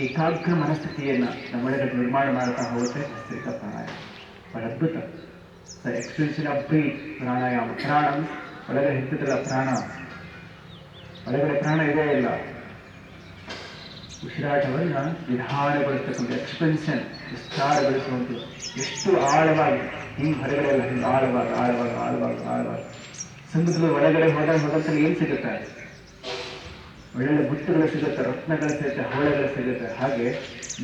ಏಕಾಗ್ರ ಮನಸ್ಥಿತಿಯನ್ನು ನಮ್ಮೊಳಗೆ ನಿರ್ಮಾಣ ಮಾಡ್ತಾ ಹೋಗುತ್ತೆ ಭಸ್ತ್ರಿಕಾ ಪ್ರಾಣಾಯಾಮ. ಬಹಳ ಅದ್ಭುತ. ಎಕ್ಸ್ಟೆನ್ಷನ್ ಆಫ್ ಬ್ರೀತ್ ಪ್ರಾಣಾಯಾಮ. ಪ್ರಾಣ ಒಳಗಡೆ ಹಿಡಿದಿಲ್ಲ, ಪ್ರಾಣ ಒಳಗಡೆ ಪ್ರಾಣ ಇದೇ ಇಲ್ಲ. ಉಸಿರಾಟವನ್ನು ನಿಧಾನಗೊಳಿಸ್ತಕ್ಕಂಥ ಎಕ್ಸ್ಪೆನ್ಷನ್, ವಿಸ್ತಾರಗೊಳಿಸುವಂಥದ್ದು. ಎಷ್ಟು ಆಳವಾಗಿ ಹಿಂಗೆ ಹೊರಗಡೆ ಎಲ್ಲ ಹಿಂಗೆ ಆಳವಾಗಿ ಆಳವಾಗಿ ಆಳವಾಗಿ ಆಳವಾಗಿ. ಸಮುದ್ರದ ಒಳಗಡೆ ಹೋದಂತಲ್ಲಿ ಏನು ಸಿಗುತ್ತೆ? ಒಳ್ಳೊಳ್ಳೆ ಮುತ್ತುಗಳು ಸಿಗುತ್ತೆ, ರತ್ನಗಳು ಸಿಗುತ್ತೆ, ಹವಳೆಗಳು ಸಿಗುತ್ತೆ. ಹಾಗೆ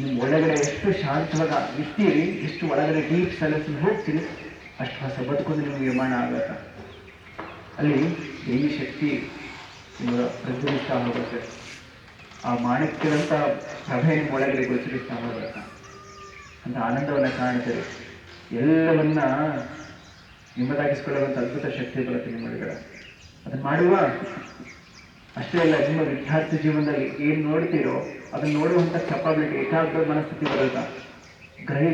ನಿಮ್ಮ ಒಳಗಡೆ ಎಷ್ಟು ಶಾಂತವಾಗ ಇರ್ತೀರಿ, ಎಷ್ಟು ಒಳಗಡೆ ಡೀಪ್ ಸೈಲೆನ್ಸ್ ಹೋಗ್ತೀರಿ, ಅಷ್ಟು ಹೊಸ ಬದುಕೊಂಡು ನಿಮ್ಗೆ ನಿರ್ಮಾಣ ಆಗುತ್ತೆ. ಅಲ್ಲಿ ದೇವಿ ಶಕ್ತಿ ನಿಮಗೆ ಪ್ರಜ್ವಲಿಸ್ತಾ ಹೋಗುತ್ತೆ. ಆ ಮಾಣಿಕ್ಯದಂಥ ಪ್ರಭೆ ನಿಮ್ಮ ಒಳಗಡೆ ಗೋಚರಿಸ್ತಾ ಹೋಗುತ್ತೆ. ಅಂತ ಆನಂದವನ್ನು ಕಾಣ್ತೀರಿ. ಎಲ್ಲವನ್ನ ನಿಮ್ಮದಾಗಿಸ್ಕೊಳ್ಳುವಂಥ ಅದ್ಭುತ ಶಕ್ತಿ ಬರುತ್ತೆ ನಿಮ್ಮ ಒಳಗಡೆ. ಅದನ್ನು ಮಾಡುವ. ಅಷ್ಟೇ ಅಲ್ಲ, ನಿಮ್ಮ ವಿದ್ಯಾರ್ಥಿ ಜೀವನದಲ್ಲಿ ಏನು ನೋಡ್ತೀರೋ ಅದನ್ನು ನೋಡುವಂಥ ಕೆಪಾಬಿಲಿಟಿ, ಏಕಾಗ್ರ ಮನಸ್ಥಿತಿ ಬರುತ್ತೆ.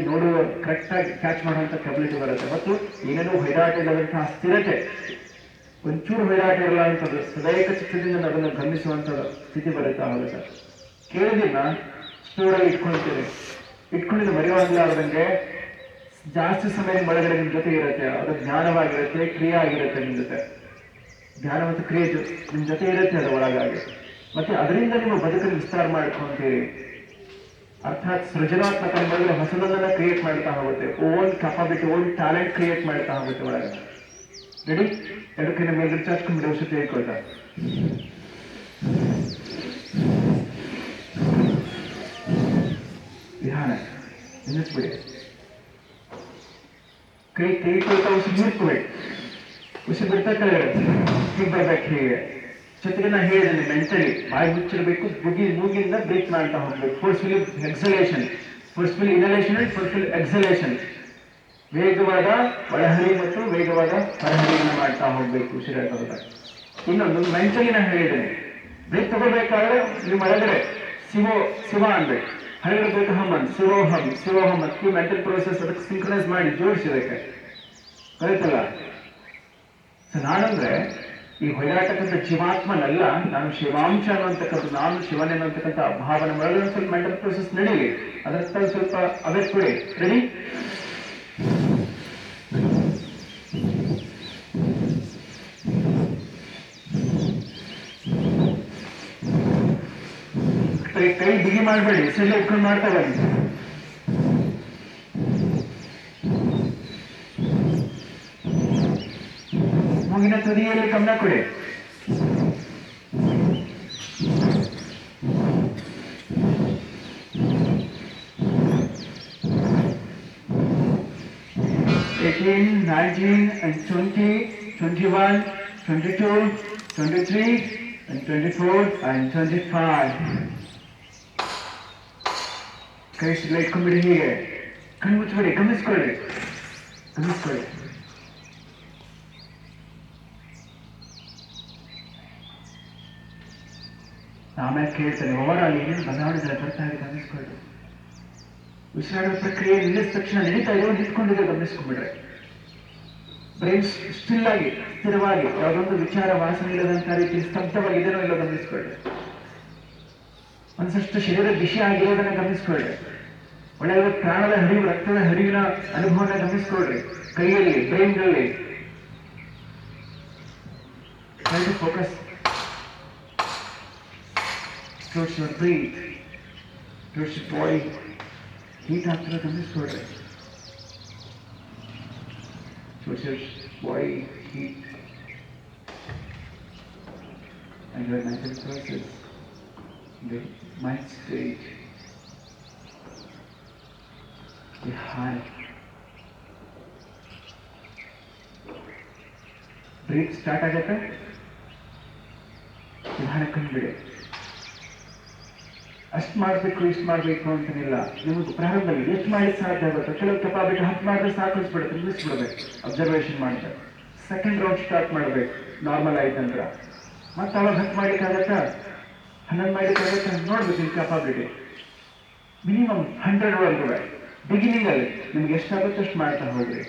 ನೋಡುವ ಕರೆಕ್ಟಾಗಿ ಕ್ಯಾಚ್ ಮಾಡುವಂಥ ಕೆಪಾಬಿಲಿಟಿ ಬರುತ್ತೆ. ಮತ್ತು ಏನೇನೋ ಹೊಯ್ದಾಟ ಇಲ್ಲದಂತಹ ಸ್ಥಿರತೆ, ಒಂಚೂರು ಹೊಯ್ದಾಟ ಇರಲ್ಲ ಅಂತದ್ದು ಸದೈಕ ಚಿತ್ರದಿಂದ ಅದನ್ನು ಗಮನಿಸುವಂಥದ್ದು ಸ್ಥಿತಿ ಬರುತ್ತಾ ಹೋಗುತ್ತೆ. ಕೇಳಿದಿನ ಸ್ಟೋರಲ್ಲಿ ಇಟ್ಕೊಂಡಿದ್ದು ಮರೆಯುವಾಗಲಾರ್ದಂಗೆ ಜಾಸ್ತಿ ಸಮಯ ನಿಮ್ಮ ಒಳಗಡೆ ನಿಮ್ಮ ಜೊತೆ ಇರುತ್ತೆ. ಅದು ಜ್ಞಾನವಾಗಿರುತ್ತೆ, ಕ್ರಿಯೆ ಆಗಿರುತ್ತೆ. ನಿಮ್ಮ ಜೊತೆ ಜ್ಞಾನ ಮತ್ತು ಕ್ರಿಯೆ ನಿಮ್ಮ ಜೊತೆ ಇರುತ್ತೆ ಅದು ಒಳಗಾಗಿ. ಮತ್ತೆ ಅದರಿಂದ ನಿಮ್ಮ ಬದುಕನ್ನು ವಿಸ್ತಾರ ಮಾಡ್ಕೊಂತೀರಿ. ಅರ್ಥಾತ್ ಸೃಜನಾತ್ಮಕ ನಿಮ್ಮೊಳಗಡೆ ಹೊಸದನ್ನೆಲ್ಲ ಕ್ರಿಯೇಟ್ ಮಾಡ್ತಾ ಹೋಗುತ್ತೆ. Own capability, own talent create ಮಾಡ್ತಾ ಹೋಗುತ್ತೆ ಒಳಗೆ. ರೆಡಿ? ಎರಡಕ್ಕೆ ನಮ್ಮ ಎದುರು ಚಾಚ್ಕೊಂಡ್ಬಿಡಿ. ಔಷಧಿ ಹೇಳ್ಕೊಳ್ತಾ ಧ್ಯಾನ ನಿಲ್ಲಿಸ್ಬಿಡಿ. ಕೈ ಕೊಳ್ತಾ ಉಸಿರು ಹಿಡ್ಕೋಬೇಕು. ಉಸಿರು ಬಿಡ್ತಾ ಕೆಳಗಡೆ ಹೀಗೆ ಬರ್ಬೇಕು. ಹೀಗೆ ಜೊತೆಗೆ ನಾ ಹೇಳಿದ್ದೇನೆ, ಮೆಂಟಲಿ ಬಾಯಿ ಮುಚ್ಚಿರಬೇಕು. ಮೂಗಿಂದ ಬ್ರೀತ್ ಮಾಡ್ತಾ ಹೋಗ್ಬೇಕು. Forcefully ಎಕ್ಸಲೇಷನ್, forcefully inhalation and forcefully ಎಕ್ಸಲೇಷನ್. ವೇಗವಾದ ಒಳಹರಿ ಮತ್ತು ವೇಗವಾದ ಹೊರಹರಿಯನ್ನು ಮಾಡ್ತಾ ಹೋಗ್ಬೇಕು ಉಸಿರಾಟದ. ಇನ್ನೊಂದು ಮೆಂಟಲಿ ನಾ ಹೇಳಿದ್ದೇನೆ, ಬ್ರೀತ್ ತಗೋಬೇಕಾದ್ರೆ ನಿಮ್ಮ ಒಳಗಡೆ ಶಿವ ಅನ್ಬೇಕು, ಹೊರಗಡೆ ಬೇಕು ಹಮ್ಮನ್, ಶಿವೋಹಮ್ ಅಂತ ಮೆಂಟಲ್ ಪ್ರೋಸೆಸ್ ಅದಕ್ಕೆ ಸಿಂಕ್ರನೈಸ್ ಮಾಡಿ ಜೋಡಿಸಿದಕ್ಕೆ ಕರೀತಲ್ಲ. ಸೊ ನಾನಂದ್ರೆ ಈ ಹೊಯ್ದಾಟಕ್ಕಂಥ ಜೀವಾತ್ಮನಲ್ಲ, ನಾನು ಶಿವಾಂಶ ಅನ್ನುವಂತಕ್ಕಂಥ, ನಾನು ಶಿವನೇ ಅನ್ನೋಂತಕ್ಕಂಥ ಭಾವನೆ ಒಳಗಡೆ ಸ್ವಲ್ಪ ಮೆಂಟಲ್ ಪ್ರೋಸೆಸ್ ನಡೀಲಿ. ಅದಕ್ಕೆ ಸ್ವಲ್ಪ ಅವೆಟ್ ಕೊಡಿ. ರೆಡಿ? ಕೈ ಬಿಗಿ ಮಾಡಬೇಡಿ, ಸೆಲ್ಲ ಇಟ್ಕೊಂಡು ಮಾಡ್ತಾ ಬನ್ನಿ. ಮೂಗಿನ ತುದಿಯಲ್ಲಿ ಗಮನ ಕೊಡಿ. Eighteen, 19 and 20, 21, 22, 23 and 24 and 25. ಕೈ ಸಿಗ್ಲ ಇಟ್ಕೊಂಡ್ಬಿಡಿ. ಹೀಗೆ ಕಣ್ಣು ಮುಚ್ಚಬೇಡಿ, ಗಮನಿಸ್ಕೊಳ್ಳಿ. ಆಮೇಲೆ ಕೇಳ್ತಾನೆ, ಓವರಾಲ್ ಏನೇನು ಬದಲಾವಣೆಗಳ ಬರ್ತಾ ಇದೆ ಗಮನಿಸ್ಕೊಳ್ಳಿ. ಉಸಿರಾಡುವ ಪ್ರಕ್ರಿಯೆ ನಿಲ್ಲಿಸಿದ ತಕ್ಷಣ ನಡೀತಾ ಇದೆಯೋ ನಿಂತ್ಕೊಂಡಿದೆ ಗಮನಿಸ್ಕೊಂಡ್ಬಿಡ್ರೆ. ಬ್ರೈನ್ ಸ್ಟಿಲ್ ಆಗಿ, ಸ್ಥಿರವಾಗಿ, ಯಾವುದೊಂದು ವಿಚಾರ ವಾಸನೆ ಇಲ್ಲದಂತ ರೀತಿ ಸ್ತಬ್ಧವಾಗಿ ಇದೆನೋ ಇಲ್ಲೋ ಗಮನಿಸ್ಕೊಳ್ಳಿ. ಒಂದಷ್ಟು ಶರೀರ ಬಿಸಿ ಆಗಿರೋದನ್ನ ಗಮನಿಸ್ಕೊಳ್ಳಿ. ಒಳ್ಳೆಯ ಪ್ರಾಣದ ಹರಿವು, ರಕ್ತದ ಹರಿವಿನ ಅನುಭವನ ಗಮನಿಸ್ಕೊಳ್ರಿ. ಕೈಯಲ್ಲಿ, ಬ್ರೈನ್ಗಳಲ್ಲಿ focus. Towards your breath, towards your body, heat ಆಗ್ತಿರೋ ಗಮನಿಸ್ಕೊಡ್ರಿ. Body heat and your mental process, the mind state, the high. Breathe start ಆಗತ್ತೆ. ನಿಧಾನ ಕಂಡುಬಿಡಿ. ಅಷ್ಟು ಮಾಡಬೇಕು ಇಷ್ಟು ಮಾಡಬೇಕು ಅಂತನಿಲ್ಲ. ನಿಮಗೆ ಪ್ರಾರಂಭದಲ್ಲಿ ಎಷ್ಟು ಮಾಡಿ ಸಾಧ್ಯ ಆಗುತ್ತೆ. ಕೆಲವು ಕೆಪಾಬಿಲಿಟಿ 10 ಮಾಡಿದ್ರೆ ಸಾಕಿಸ್ಬಿಡುತ್ತೆ, ನಿಲ್ಲಿಸ್ಬಿಡ್ಬೇಕು. ಅಬ್ಸರ್ವೇಷನ್ ಮಾಡ್ತಾರೆ. ಸೆಕೆಂಡ್ ರೌಂಡ್ ಸ್ಟಾರ್ಟ್ ಮಾಡಬೇಕು ನಾರ್ಮಲ್ ಆಯ್ತಂದ್ರೆ. ಮತ್ತೆ ಅವಾಗ 10 ಮಾಡ್ಲಿಕ್ಕಾಗತ್ತಾ, 11 ಮಾಡ್ಲಿಕ್ಕಾಗತ್ತಾ ನೋಡ್ಬೇಕು ನಿಮ್ಮ ಕೆಪಾಬಿಲಿಟಿ. ಮಿನಿಮಮ್ 100 ವರ್ಗು ಬಿಗಿನಿಂಗಲ್ಲಿ ನಿಮ್ಗೆ ಎಷ್ಟಾಗುತ್ತೆ ಅಷ್ಟು ಮಾಡ್ತಾ ಹೋಗ್ರಿ.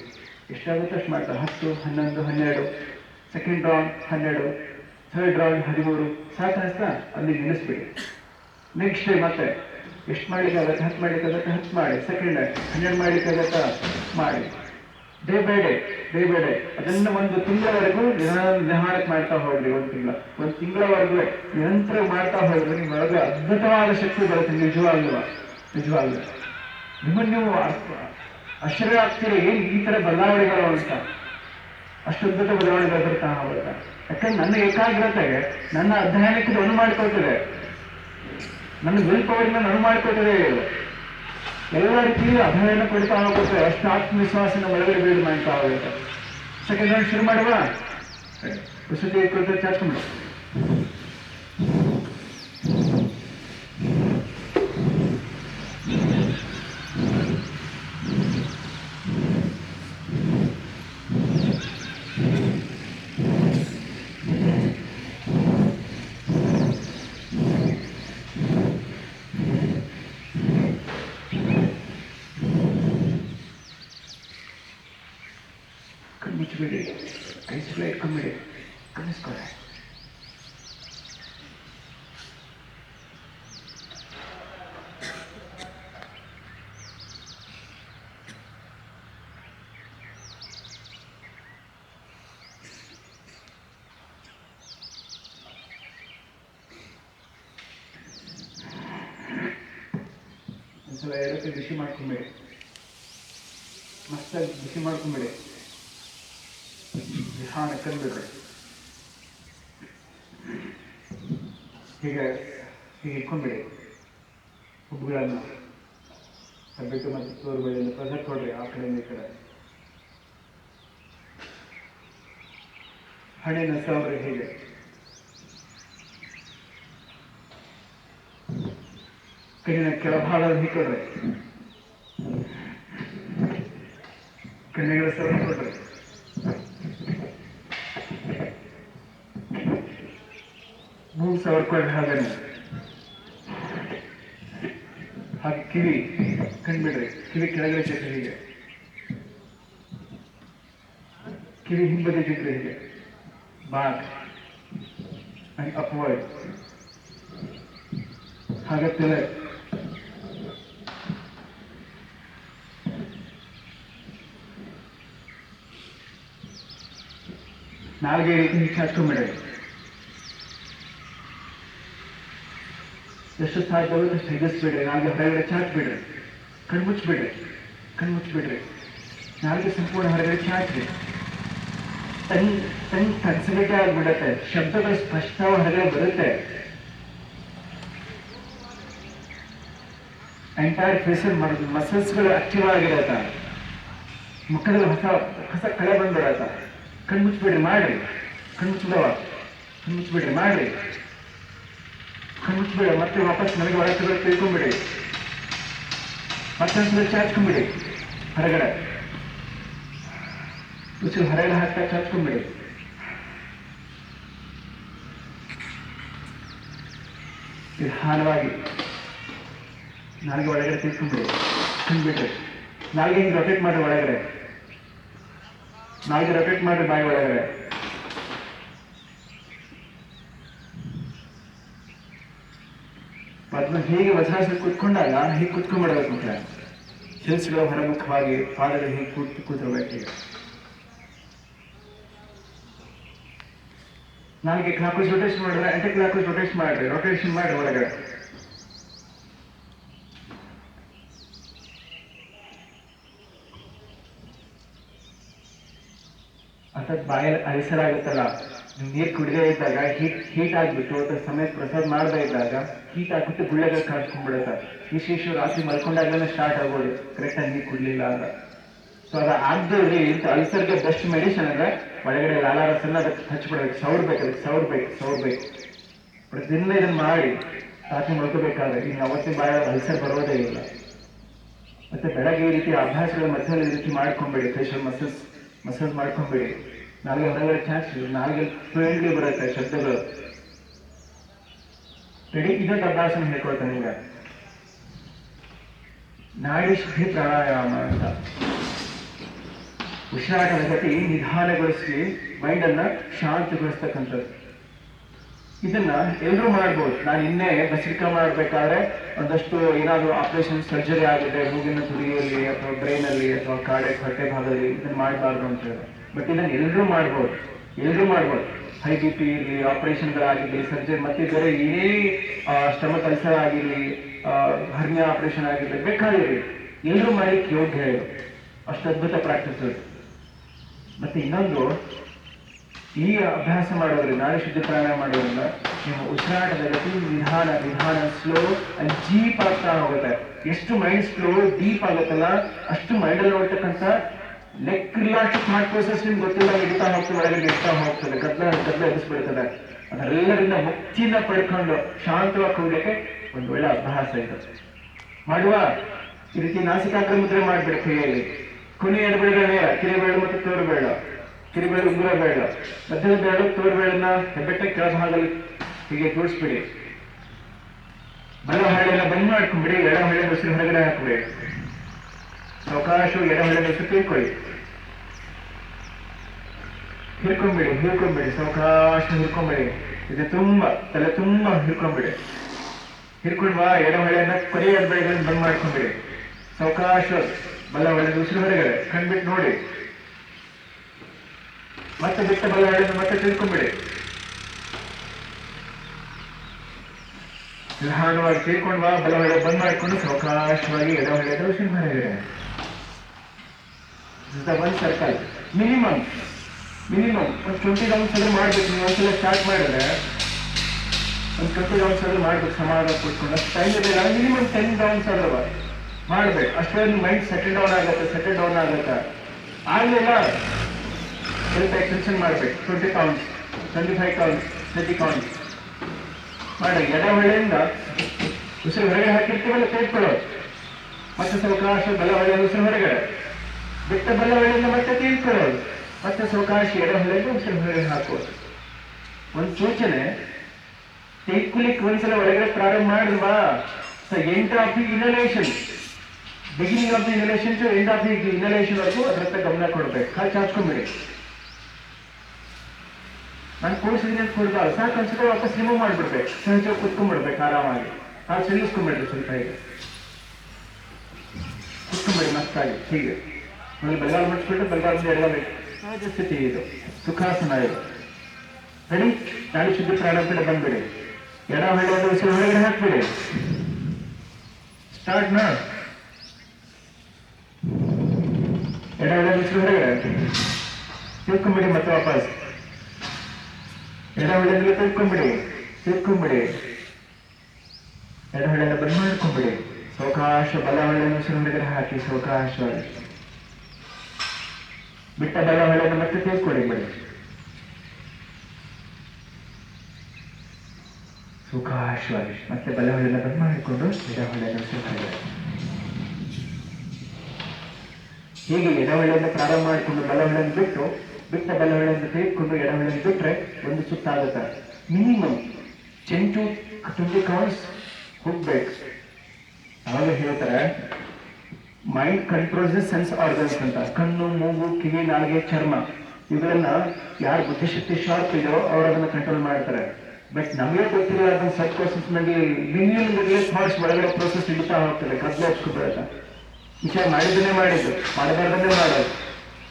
ಎಷ್ಟಾಗುತ್ತೆ ಅಷ್ಟು ಮಾಡ್ತಾ 10, 11, 12, ಸೆಕೆಂಡ್ ರೌಂಡ್ 12, ಥರ್ಡ್ ರೌಂಡ್ 13 ಸಾಕಾಗ್ತಾ ಅಲ್ಲಿ ನಿಲ್ಲಿಸ್ಬಿಡಿ. ನೆಕ್ಸ್ಟ್ ಡೇ ಮತ್ತೆ ಎಷ್ಟು ಮಾಡ್ಲಿಕ್ಕಾಗತ್ತೆ 10 ಮಾಡ್ಲಿಕ್ಕಾಗತ್ತೆ 10 ಮಾಡಿ. ಸೆಕೆಂಡ್ 12 ಮಾಡ್ಲಿಕ್ಕಾಗತ್ತಾ ಮಾಡಿ. ಡೇ ಬೈ ಡೇ ಅದನ್ನು ಒಂದು ತಿಂಗಳವರೆಗೂ ನಿಧಾನಕ್ಕೆ ಮಾಡ್ತಾ ಹೋಗ್ರಿ. ಒಂದು ತಿಂಗಳವರೆಗೂ ನಿರಂತರ ಮಾಡ್ತಾ ಹೋಗ್ರಿ. ನಿಮ್ಮೊಳಗೆ ಅದ್ಭುತವಾದ ಶಕ್ತಿ ಬರುತ್ತೆ. ನಿಜವಾಗ್ಲೂ ನಿಮ್ಮನ್ನು ನೀವು ಆಶ್ಚರ್ಯ ಆಗ್ತೀರಿ, ಏನು ಈ ಥರ ಬದಲಾವಣೆಗಳು ಅಂತ. ಅಷ್ಟು ಅದ್ಭುತ ಬದಲಾವಣೆಗಳು ಬರ್ತಾ ಹೋಗುತ್ತೆ. ಯಾಕಂದ್ರೆ ನನ್ನ ಏಕಾಗ್ರತೆಗೆ, ನನ್ನ ಅಧ್ಯಯನಕ್ಕೆ ಅನು ಮಾಡಿಕೊಳ್ತದೆ, ನನ್ನ ವಿಲ್ ಪವರ್ನ ಅನು ಮಾಡಿಕೊಳ್ತದೆ. ಎಲ್ಲ ರೀತಿಯಲ್ಲೂ ಅಧ್ಯಯನ ಕೊಡ್ತಾ ಹೋಗುತ್ತೆ. ಅಷ್ಟು ಆತ್ಮವಿಶ್ವಾಸನ ಒಳಗಡೆ ಬಿಲ್ಡ್ ಮಾಡ್ತಾ ಹೋಗುತ್ತೆ. ಸೆಕೆಂಡ್ ರೌಂಡ್ ಶುರು ಮಾಡುವ. ವಸತಿ ಕೊಡ್ತಾರೆ ಚಾಚ್ಕೊಂಡು ಮುಚ್ಚಿಬಿಡಿ. ಐಸ್ಫ್ಲೈ ಇಟ್ಕೊಂಬಿಡಿ. ಕಲಿಸ್ಕೊಡೆ. ಒಂದ್ಸಲ ಎರಡಕ್ಕೆ ಬಿಸಿ ಮಾಡ್ಕೊಂಬಿಡಿ. ಮಸ್ತಾಗಿ ಬಿಸಿ ಮಾಡ್ಕೊಂಬಿಡಿ. ನಿಧಾನ ಕಂಡುಬಿಡ್ರಿ. ಹೀಗೆ ಇಟ್ಕೊಂಡ್ಬಿಡಿ. ಹುಬ್ಬುಗಳನ್ನು ಹೆಬ್ಬೆಟ್ಟು ಮತ್ತು ತೋರುಬಳ್ಳಿಯಿಂದ ಪ್ರೆಸರ್ ಕೊಡ್ರಿ ಆ ಕಡೆಯಿಂದ ಈ ಕಡೆ. ಹಣೆನ ಸವರ್ರಿ. ಹೀಗೆ ಕಣ್ಣಿನ ಕೆಳಭಾಗದ ಹಿಕ್ಕೊಡ್ರಿ. ಕಣ್ಣಿಗಳ ಸವರ್ ಕೊಡ್ರಿ. ಮೂಗು ಸವರ್ಕೊಳ್ಳಿ. ಹಾಗೆ ಕಿವಿ ಕಂಡ್ಬಿಡ್ರಿ. ಕಿವಿ ಕೆಳಗಡೆ ಚಿಟ್ರಿ. ಹೀಗೆ ಕಿವಿ ಹಿಂಬದಿ ಚಿಟ್ರಿ. ಹೀಗೆ ಬ್ಯಾಕ್ ಅಂಡ್ ಅಪ್ವರ್ಡ್. ಹಾಗೆ ತಲೆ. ನಾಲ್ಗೆ ರೀತಿ ಹಿಚ್ಚಾಚ್ಕೊಂಡ್ಬಿಡ್ರಿ. ಎಷ್ಟು ಸಾಧ್ಯವಾಗುತ್ತೆ ಅಷ್ಟು ಹಿಡಿಸ್ಬಿಡ್ರಿ. ನಾಲ್ಗೆ ಹೊರಗಡೆ ಚಾಚ್ಬಿಡ್ರಿ. ಕಣ್ಮುಚ್ಬಿಡ್ರಿ. ನಾಲ್ಗೆ ಸಂಪೂರ್ಣ ಹೊರಗಡೆ ಚಾಚ್ರಿ. ಟಂಗ್ ಫ್ಲೆಕ್ಸಿಬಿಲಿಟಿ ಆಗ್ಬಿಡುತ್ತೆ. ಶಬ್ದಗಳು ಸ್ಪಷ್ಟವಾಗಿ ಹೊರಗಡೆ ಬರುತ್ತೆ. ಎಂಟೈರ್ ಫೇಸಲ್ ಮಸಲ್ಸ್ಗಳು ಆಕ್ಟಿವ್ ಆಗಿರತ್ತ. ಮುಖದಲ್ಲಿ ಹೊಸ ಕಳೆ ಬಂದ್ಬಿಡತ್ತ. ಕಣ್ಮುಚ್ಬಿಡ್ರಿ. ಮಾಡ್ರಿ. ಕಣ್ಮುಚ್ಬಿಡ್ರಿ. ಮಾಡ್ರಿ. ಕಣ್ಮುಚ್ಬಿಡ. ಮತ್ತೆ ವಾಪಸ್ ನನಗೆ ಒಳಗೆ ತಿಳ್ಕೊಂಬಿಡಿ. ಮತ್ತೊಂದ್ಸಲ ಚಾಚ್ಕೊಂಬಿಡಿ. ಹೊರಗಡೆ ಉಸಿರು ಹೊರಗಡೆ ಹಾಕ್ತಾ ಚಾಚ್ಕೊಂಬಿಡಿ. ನಿಧಾನವಾಗಿ ನಾಲ್ಗೆ ಒಳಗಡೆ ತಿಳ್ಕೊಂಬಿಡಿ. ಕಂಡ್ಬಿಟ್ರಿ. ನಾಲ್ಗೆ ಹಿಂಗೆ ರೊಟೇಟ್ ಮಾಡ್ರಿ. ಒಳಗಡೆ ನಾಲ್ಗೆ ರೊಟೇಟ್ ಮಾಡ್ರಿ. ಬಾಯಿ ಒಳಗಡೆ ಪದ್ಮ ಹೀಗೆ ವಜ್ರಾಸನ ಕೂತ್ಕೊಂಡಾಗ ಹೀಗೆ ಕೂತ್ಕೊಂಡ್ಬಿಡ್ಬೇಕು. ಮತ್ತೆ ಶಿಲ್ಸ್ಗಳು ಹೊರಮುಖವಾಗಿ, ಪಾದಗಳು ಹೀಗೆ ಕೂತಿರ್ಬೇಕು. ಈಗ ನಾಲ್ಗೆ ಕ್ಲಾಕ್ವೈಸ್ ರೊಟೇಷನ್ ಮಾಡಿದ್ರೆ ಆಂಟಿ ಕ್ಲಾಕ್ವೈಸ್ ರೊಟೇಷನ್ ಮಾಡ್ರಿ. ರೊಟೇಷನ್ ಮಾಡಿ ಒಳಗಡೆ ಅರ್ಥಾತ್ ಬಾಯಲ್ಲಿ ಅಲ್ಸರ್ ಆಗುತ್ತಲ್ಲ, ನೀವು ನೀರು ಕುಡಿದೇ ಇದ್ದಾಗ ಹೀಟ್ ಆಗ್ಬಿಟ್ಟು ಅಥವಾ ಸಮಯ ಪ್ರಸಾದ ಮಾಡದೇ ಇದ್ದಾಗ ಹೀಟ್ ಆಗ್ಬಿಟ್ಟು ಗುಳ್ಳೆಗಳು ಕಾಣಿಸ್ಕೊಂಡ್ಬಿಡುತ್ತೆ. ವಿಶೇಷ ರಾತ್ರಿ ಮಲ್ಕೊಂಡಾಗಲೇ ಸ್ಟಾರ್ಟ್ ಆಗೋದು ಕರೆಕ್ಟಾಗಿ ನೀರು ಕುಡ್ಲಿಲ್ಲ ಅಂದ್ರೆ. ಸೊ ಅದು ಆಗದೆ ಇಂಥ ಅಲ್ಸರ್ಗೆ ಬೆಸ್ಟ್ ಮೆಡಿಸಿನ್ ಅಂದ್ರೆ ಒಳಗಡೆ ಲಾಲಾರಸನ್ನ ಅದಕ್ಕೆ ಹಚ್ಬಿಡ್ಬೇಕು, ಸೌರ್ಬೇಕು. ಪ್ರತಿದಿನ ಇದನ್ನ ಮಾಡಿ ರಾತ್ರಿ ಮಲ್ಕೋಬೇಕಾದ್ರೆ ಇನ್ನು ಅವತ್ತಿನ ಬಾಯ ಅಲ್ಸರ್ ಬರೋದೇ ಇಲ್ಲ. ಮತ್ತೆ ಬೆಳಗ್ಗೆ ಈ ರೀತಿ ಅಭ್ಯಾಸಗಳ ಮಧ್ಯದಲ್ಲಿ ಈ ರೀತಿ ಮಾಡ್ಕೊಂಬೇಡಿ. Facial massage ಮಾಡ್ಕೊಂಬೇಡಿ. ನಾಲ್ಗೆ ಹೊರಗಡೆ ಚಾನ್ಸ್ ಇಲ್ಲ, ನಾಲ್ಗೆ ಫ್ಲೂಯೆಂಟ್ಲಿ ಬರುತ್ತೆ ಶಬ್ದಗಳು. ರೆಡಿ? ಇದಕ್ಕೆ ಅಭ್ಯಾಸ ಹೇಳ್ಕೊಳ್ತಾನೆ ಈಗ. ನಾಡಿ ಶುದ್ಧಿ ಪ್ರಾಣಾಯಾಮ ಅಂತ. ಉಸಿರಾಟದ ಗತಿ ನಿಧಾನಗೊಳಿಸಿ ಮೈಂಡ್ ಅನ್ನ ಶಾಂತಗೊಳಿಸ್ತಕ್ಕಂಥದ್ದು. ಇದನ್ನ ಎಲ್ಲರೂ ಮಾಡ್ಬೋದು. ನಾನು ಇನ್ನೇ ಬಸಿರಿಕ ಮಾಡ್ಬೇಕಾದ್ರೆ ಒಂದಷ್ಟು ಏನಾದ್ರು ಆಪರೇಷನ್ ಸರ್ಜರಿ ಆಗಿದೆ ಮೂಗಿನ ತುದಿಯಲ್ಲಿ ಅಥವಾ ಬ್ರೈನ್ ಅಲ್ಲಿ ಅಥವಾ ಹೊಟ್ಟೆ ಭಾಗದಲ್ಲಿ, ಇದನ್ನ ಮಾಡಬಾರ್ದು ಅಂತ ಹೇಳಿ. ಬಟ್ ಇದನ್ನ ಎಲ್ಲರೂ ಮಾಡ್ಬೋದು. ಹೈ ಬಿ ಪಿ ಇರಲಿ, ಆಪರೇಷನ್ಗಳಾಗಿರ್ಲಿ, ಸರ್ಜರಿ ಮತ್ತೆ ಬೇರೆ ಏನೇ ಸ್ಟಮಕ್ ಅಲ್ಸರ್ ಆಗಿರ್ಲಿ, ಹರ್ನಿಯಾ ಆಪರೇಷನ್ ಆಗಿರ್ಲಿ, ಬೇಕಾಗಿರ್ಲಿ ಎಲ್ಲರೂ ಮಾಡ್ಲಿಕ್ಕೆ ಯೋಗ್ಯ ಇದು. ಅಷ್ಟು ಅದ್ಭುತ ಪ್ರಾಕ್ಟೀಸ್. ಮತ್ತೆ ಇನ್ನೊಂದು, ಈ ಅಭ್ಯಾಸ ಮಾಡೋದ್ರಿಂದ, ನಾಡಿ ಶುದ್ಧಿ ಪ್ರಾಣಾಯಾಮ ಮಾಡೋದ್ರಿಂದ ನಿಮ್ಮ ಉಸಿರಾಟದ ಗತಿ ನಿಧಾನ ಸ್ಲೋ ಅಂಡ್ ಡೀಪ್ ಆಗ್ತಾ ಹೋಗುತ್ತೆ. ಎಷ್ಟು ಮೈಂಡ್ ಸ್ಲೋ ಡೀಪ್ ಆಗುತ್ತಲ್ಲ ಅಷ್ಟು ಮೈಂಡಲ್ಲಿ ನೋಡ್ತಕ್ಕಂಥ ಲೆಕ್ಕಿಲ್ಲಷ್ಟು ಥಾಟ್ ಪ್ರೋಸೆಸ್ ನಿಮ್ಗೆ ಗೊತ್ತಿಲ್ಲ ಇಡ್ತಾ ಹೋಗ್ತದೆ, ಒಳಗಡೆ ಇಡ್ತಾ ಹೋಗ್ತದೆ, ಗದ್ದಲ ಎಬ್ಬಿಸ್ಬಿಡ್ತದೆ. ಅದರೆಲ್ಲರಿಂದ ಮುಕ್ತಿನ ಪಡ್ಕೊಂಡು ಶಾಂತವಾಗಿ ಹೋಗ್ಲಿಕ್ಕೆ ಒಂದು ಒಳ್ಳೆ ಅಭ್ಯಾಸ ಇದೆ. ಮಾಡುವ ಈ ರೀತಿ ನಾಸಿಕಾಗ್ರ ಮುದ್ರೆ ಮಾಡ್ಬಿಡಿ. ಕೈಯಲ್ಲಿ ಕೊನೆ ಎಡಬೇಡ ನೇರ, ಕಿರಿಬೇಡ ಮತ್ತು ತೋರುಬೇಡ, ಕಿರಿಬೇಡ ಉಂಗುರ ಬೇಡ, ಮಧ್ಯದ ಬೇಡ ತೋರುಬೇಳನ್ನ ಹೆಬ್ಬೆಟ್ಟ ಕೆಳಭಾಗದಲ್ಲಿ ಹೀಗೆ ಜೋಡಿಸ್ಬಿಡಿ. ಬಲ ಹಳ್ಳಿಯನ್ನ ಬಂದ್ ಮಾಡ್ಕೊಂಡ್ಬಿಡಿ. ಎಡ ಹಳ್ಳಿ ಉಸಿರು ಹೊರಗಡೆ ಹಾಕ್ಬಿಡಿ. ಅವಕಾಶವು ಎಡ ಹಳ್ಳಿ ಉಸಿರು ತಿಳ್ಕೊಳ್ಳಿ. ಹಿಡ್ಕೊಂಬಿಡಿ. ಸಾವಕಾಶ ಹಿಡ್ಕೊಂಬಿಡಿ. ಇದು ತಲೆ ತುಂಬಾ ಹಿಡ್ಕೊಂಬಿಡಿ. ಹಿಡ್ಕೊಂಡ್ವಾ ಎಡ ಹೊಳೆಯನ್ನ ಕೊನೆಯ ಬೆಳೆಗಳನ್ನು ಬಂದ್ ಮಾಡ್ಕೊಂಬಿಡಿ. ಸಾವಕಾಶ ಬಲ ಹೊಳೆ ಉಸಿರು ಹೊರಗಡೆ ಕಣ್ಬಿಟ್ಟು ನೋಡಿ. ಮತ್ತೆ ಬಿಟ್ಟ ಬಲ ಹೊಳೆಯನ್ನು ಮತ್ತೆ ತಿಳ್ಕೊಂಬಿಡಿ. ನಿಧಾನವಾಗಿ ತಿಳ್ಕೊಂಡ್ವಾ ಬಲ ಹೊಳೆ ಬಂದ್ ಮಾಡ್ಕೊಂಡು ಸಾವಕಾಶವಾಗಿ ಎಡ ಹೊಳೆದ ಉಸಿರು ಹೊರಗಡೆ. ಒನ್ ಸರ್ಕಲ್ ಮಿನಿಮಮ್ ಒಂದು 20 ರೌಂಡ್ಸ್ ಆದ್ರೂ ಮಾಡ್ಬೇಕು. ನೀವು ಒಂದ್ಸಲ ಸ್ಟಾರ್ಟ್ ಮಾಡಿದ್ರೆ ಒಂದು 20 ರೌಂಡ್ಸ್ ಆದ್ರೂ ಮಾಡ್ಬೇಕು. ಸಮಾಧಾನ ಕೊಟ್ಕೊಂಡು ಅಷ್ಟು ಟೈಮ್ ಇದೆ. ಮಿನಿಮಮ್ 10 ರೌಂಡ್ಸ್ ಆದ್ರೂ ಮಾಡ್ಬೇಕು. ಅಷ್ಟೊಂದು ಮೈಂಡ್ ಸೆಟಲ್ ಡೌನ್ ಆಗುತ್ತೆ. ಆಗ್ಲಿಲ್ಲ ಸ್ವಲ್ಪ ಎಕ್ಸ್ಟೆನ್ಷನ್ ಮಾಡ್ಬೇಕು. 20 ಕೌಂಟ್ಸ್, 25 ಕೌಂಟ್ಸ್, 30 ಕೌಂಟ್ಸ್ ಮಾಡಿ. ಎಡ ಹೊಳೆಯಿಂದ ಉಸಿರು ಹೊರಗಡೆ ಹಾಕಿರ್ತೀವಲ್ಲ ತೆಗೆದುಕೊಳ್ಳೋದು. ಮತ್ತೆ ಸಾವಕಾಶ ಬಲ ಹೊಳೆಯಿಂದ ಉಸಿರು ಹೊರಗಡೆ ಬಿಟ್ಟ ಬಲ ಹೊಳೆಯಿಂದ ಮತ್ತೆ ತೆಗೆದುಕೊಳ್ಳೋದು. ಮತ್ತೆ ಸಾವಕಾಶ ಎಡ ಹೊಳೆಯಿಂದ ಉಸಿರು ಹೊರಗಡೆ ಹಾಕೋದು. ಒಂದು ಸೂಚನೆ, ತೆಗೆದುಕೊಳ್ಳಿಕ್ಕೆ ಒಂದ್ಸಲ ಒಳಗಡೆ ಪ್ರಾರಂಭ ಮಾಡಿದ್ವಾ, end of the inhalation, beginning of the inhalation to end of the inhalation ವರೆಗೂ ಅದರತ್ತ ಗಮನ ಕೊಡ್ಬೇಕು. ಕಾಲು ಚಾಚ್ಕೊಂಡ್ಬಿಡಿ. ನಾನು ಕೂಡಿಸಿದ್ರೆ ಕೊಡ್ಬಾರ್ದು. ಸಾಕು ಅನ್ಸುತ್ತೆ ವಾಪಸ್ ರಿಮೂವ್ ಮಾಡ್ಬಿಡ್ಬೇಕು. ಸಹಜ ಕುತ್ಕೊಂಡ್ಬಿಡ್ಬೇಕು ಆರಾಮಾಗಿ. ಕಾಲು ಸೆಲ್ಲಿಸ್ಕೊಂಡ್ಬಿಡ್ರಿ. ಸ್ವಲ್ಪ ಹೀಗೆ ಕುತ್ಕೊಂಡ್ಬಿಡಿ ಮಸ್ತಾಗಿ. ಹೀಗೆ ಆಮೇಲೆ ಬಲಗಾಲ ಮುಟ್ಸ್ಬಿಟ್ಟು ಬಲಗಾಲದಿಂದ ಎಡಗಬೇಕು. ಸಹಜ ಸ್ಥಿತಿ ಇದು, ಸುಖಾಸನ ಇದು. ರೆಡಿ? ನಾಡಿ ಶುದ್ಧಿ ಪ್ರಾಣಾಯಾಮ ಬಂದ್ಬಿಡಿ. ಎಡ ಹೊಳೆಯಾದ ಉಸಿರು ಹೊರಗಡೆ ಹಾಕ್ಬಿಡಿ. ಸ್ಟಾರ್ಟ್ ನಾ. ಎಡ ಹೊಳೆಯಾದ ಉಸಿರು ಹೊರಗಡೆ ತಿಳ್ಕೊಂಬಿಡಿ. ಮತ್ತೆ ವಾಪಸ್ ಎಡ ಹೊಳೆಯಲ್ಲಿ ತಿಳ್ಕೊಂಬಿಡಿ. ಎಡ ಹೊಳೆಯನ್ನು ಬಂದ್ ಮಾಡ್ಕೊಂಬಿಡಿ. ಸಾವಕಾಶ ಬಲ ಹೊಳೆಯನ್ನು ಉಸಿರು ಹೊರಗಡೆ ಹಾಕಿ ಸಾವಕಾಶವಾಗಿ ಬಿಟ್ಟ ಬಲ ಹೊಳೆಯನ್ನು ಮತ್ತೆ ತಿಳ್ಕೊಳ್ಳಿ. ಸಾವಕಾಶವಾಗಿ ಮತ್ತೆ ಬಲ ಹೊಳೆಯನ್ನು ಬಂದ್ ಮಾಡಿಕೊಂಡು ಎಡ ಹೊಳೆಯನ್ನು ಉಸಿರು ಹೊರಗಡೆ. ಹೀಗೆ ಎಡ ಹೊಳೆಯನ್ನು ಪ್ರಾರಂಭ ಮಾಡಿಕೊಂಡು ಬಲ ಹೊಳೆಯನ್ನು ಬಿಟ್ಟ ಬಲ ಹೊಳೆಯನ್ನು ತೆಗೆದುಕೊಂಡು ಎಡ ಹೊಳೆಯನ್ನು ಬಿಟ್ರೆ ಒಂದು ಸುತ್ತಾಗುತ್ತೆ. ಮಿನಿಮಮ್ 10 to 20 ಕೌಂಟ್ಸ್ ಹೋಗ್ಬೇಕು. ಅವಾಗ ಹೇಳ್ತಾರೆ mind controls the sense organs ಅಂತ. ಕಣ್ಣು, ಮೂಗು, ಕಿವಿ, ನಾಲಿಗೆ, ಚರ್ಮ ಇವುಗಳನ್ನ ಯಾರು ಬುದ್ಧಿಶಕ್ತಿ ಶಾರ್ಪ್ ಇದೋ ಅವರು ಅದನ್ನ ಕಂಟ್ರೋಲ್ ಮಾಡ್ತಾರೆ. ಬಟ್ ನಮಗೆ ಗೊತ್ತಿರೋ ಅದನ್ನ ಸಬ್ ಕಾನ್ಶಿಯಸ್ ನಲ್ಲಿ ಮಿಲಿಯನ್ ಥಾಟ್ಸ್ ಒಳಗಡೆ ಪ್ರೋಸೆಸ್ ಇಡ್ತಾ ಹೋಗ್ತದೆ. ಗದ್ದಲ ಹಚ್ಕೊಬಿಡುತ್ತೆ. ವಿಚಾರ ಮಾಡಿದ್ದನ್ನೇ ಮಾಡಬಾರ್ದನ್ನೇ ಮಾಡೋದು.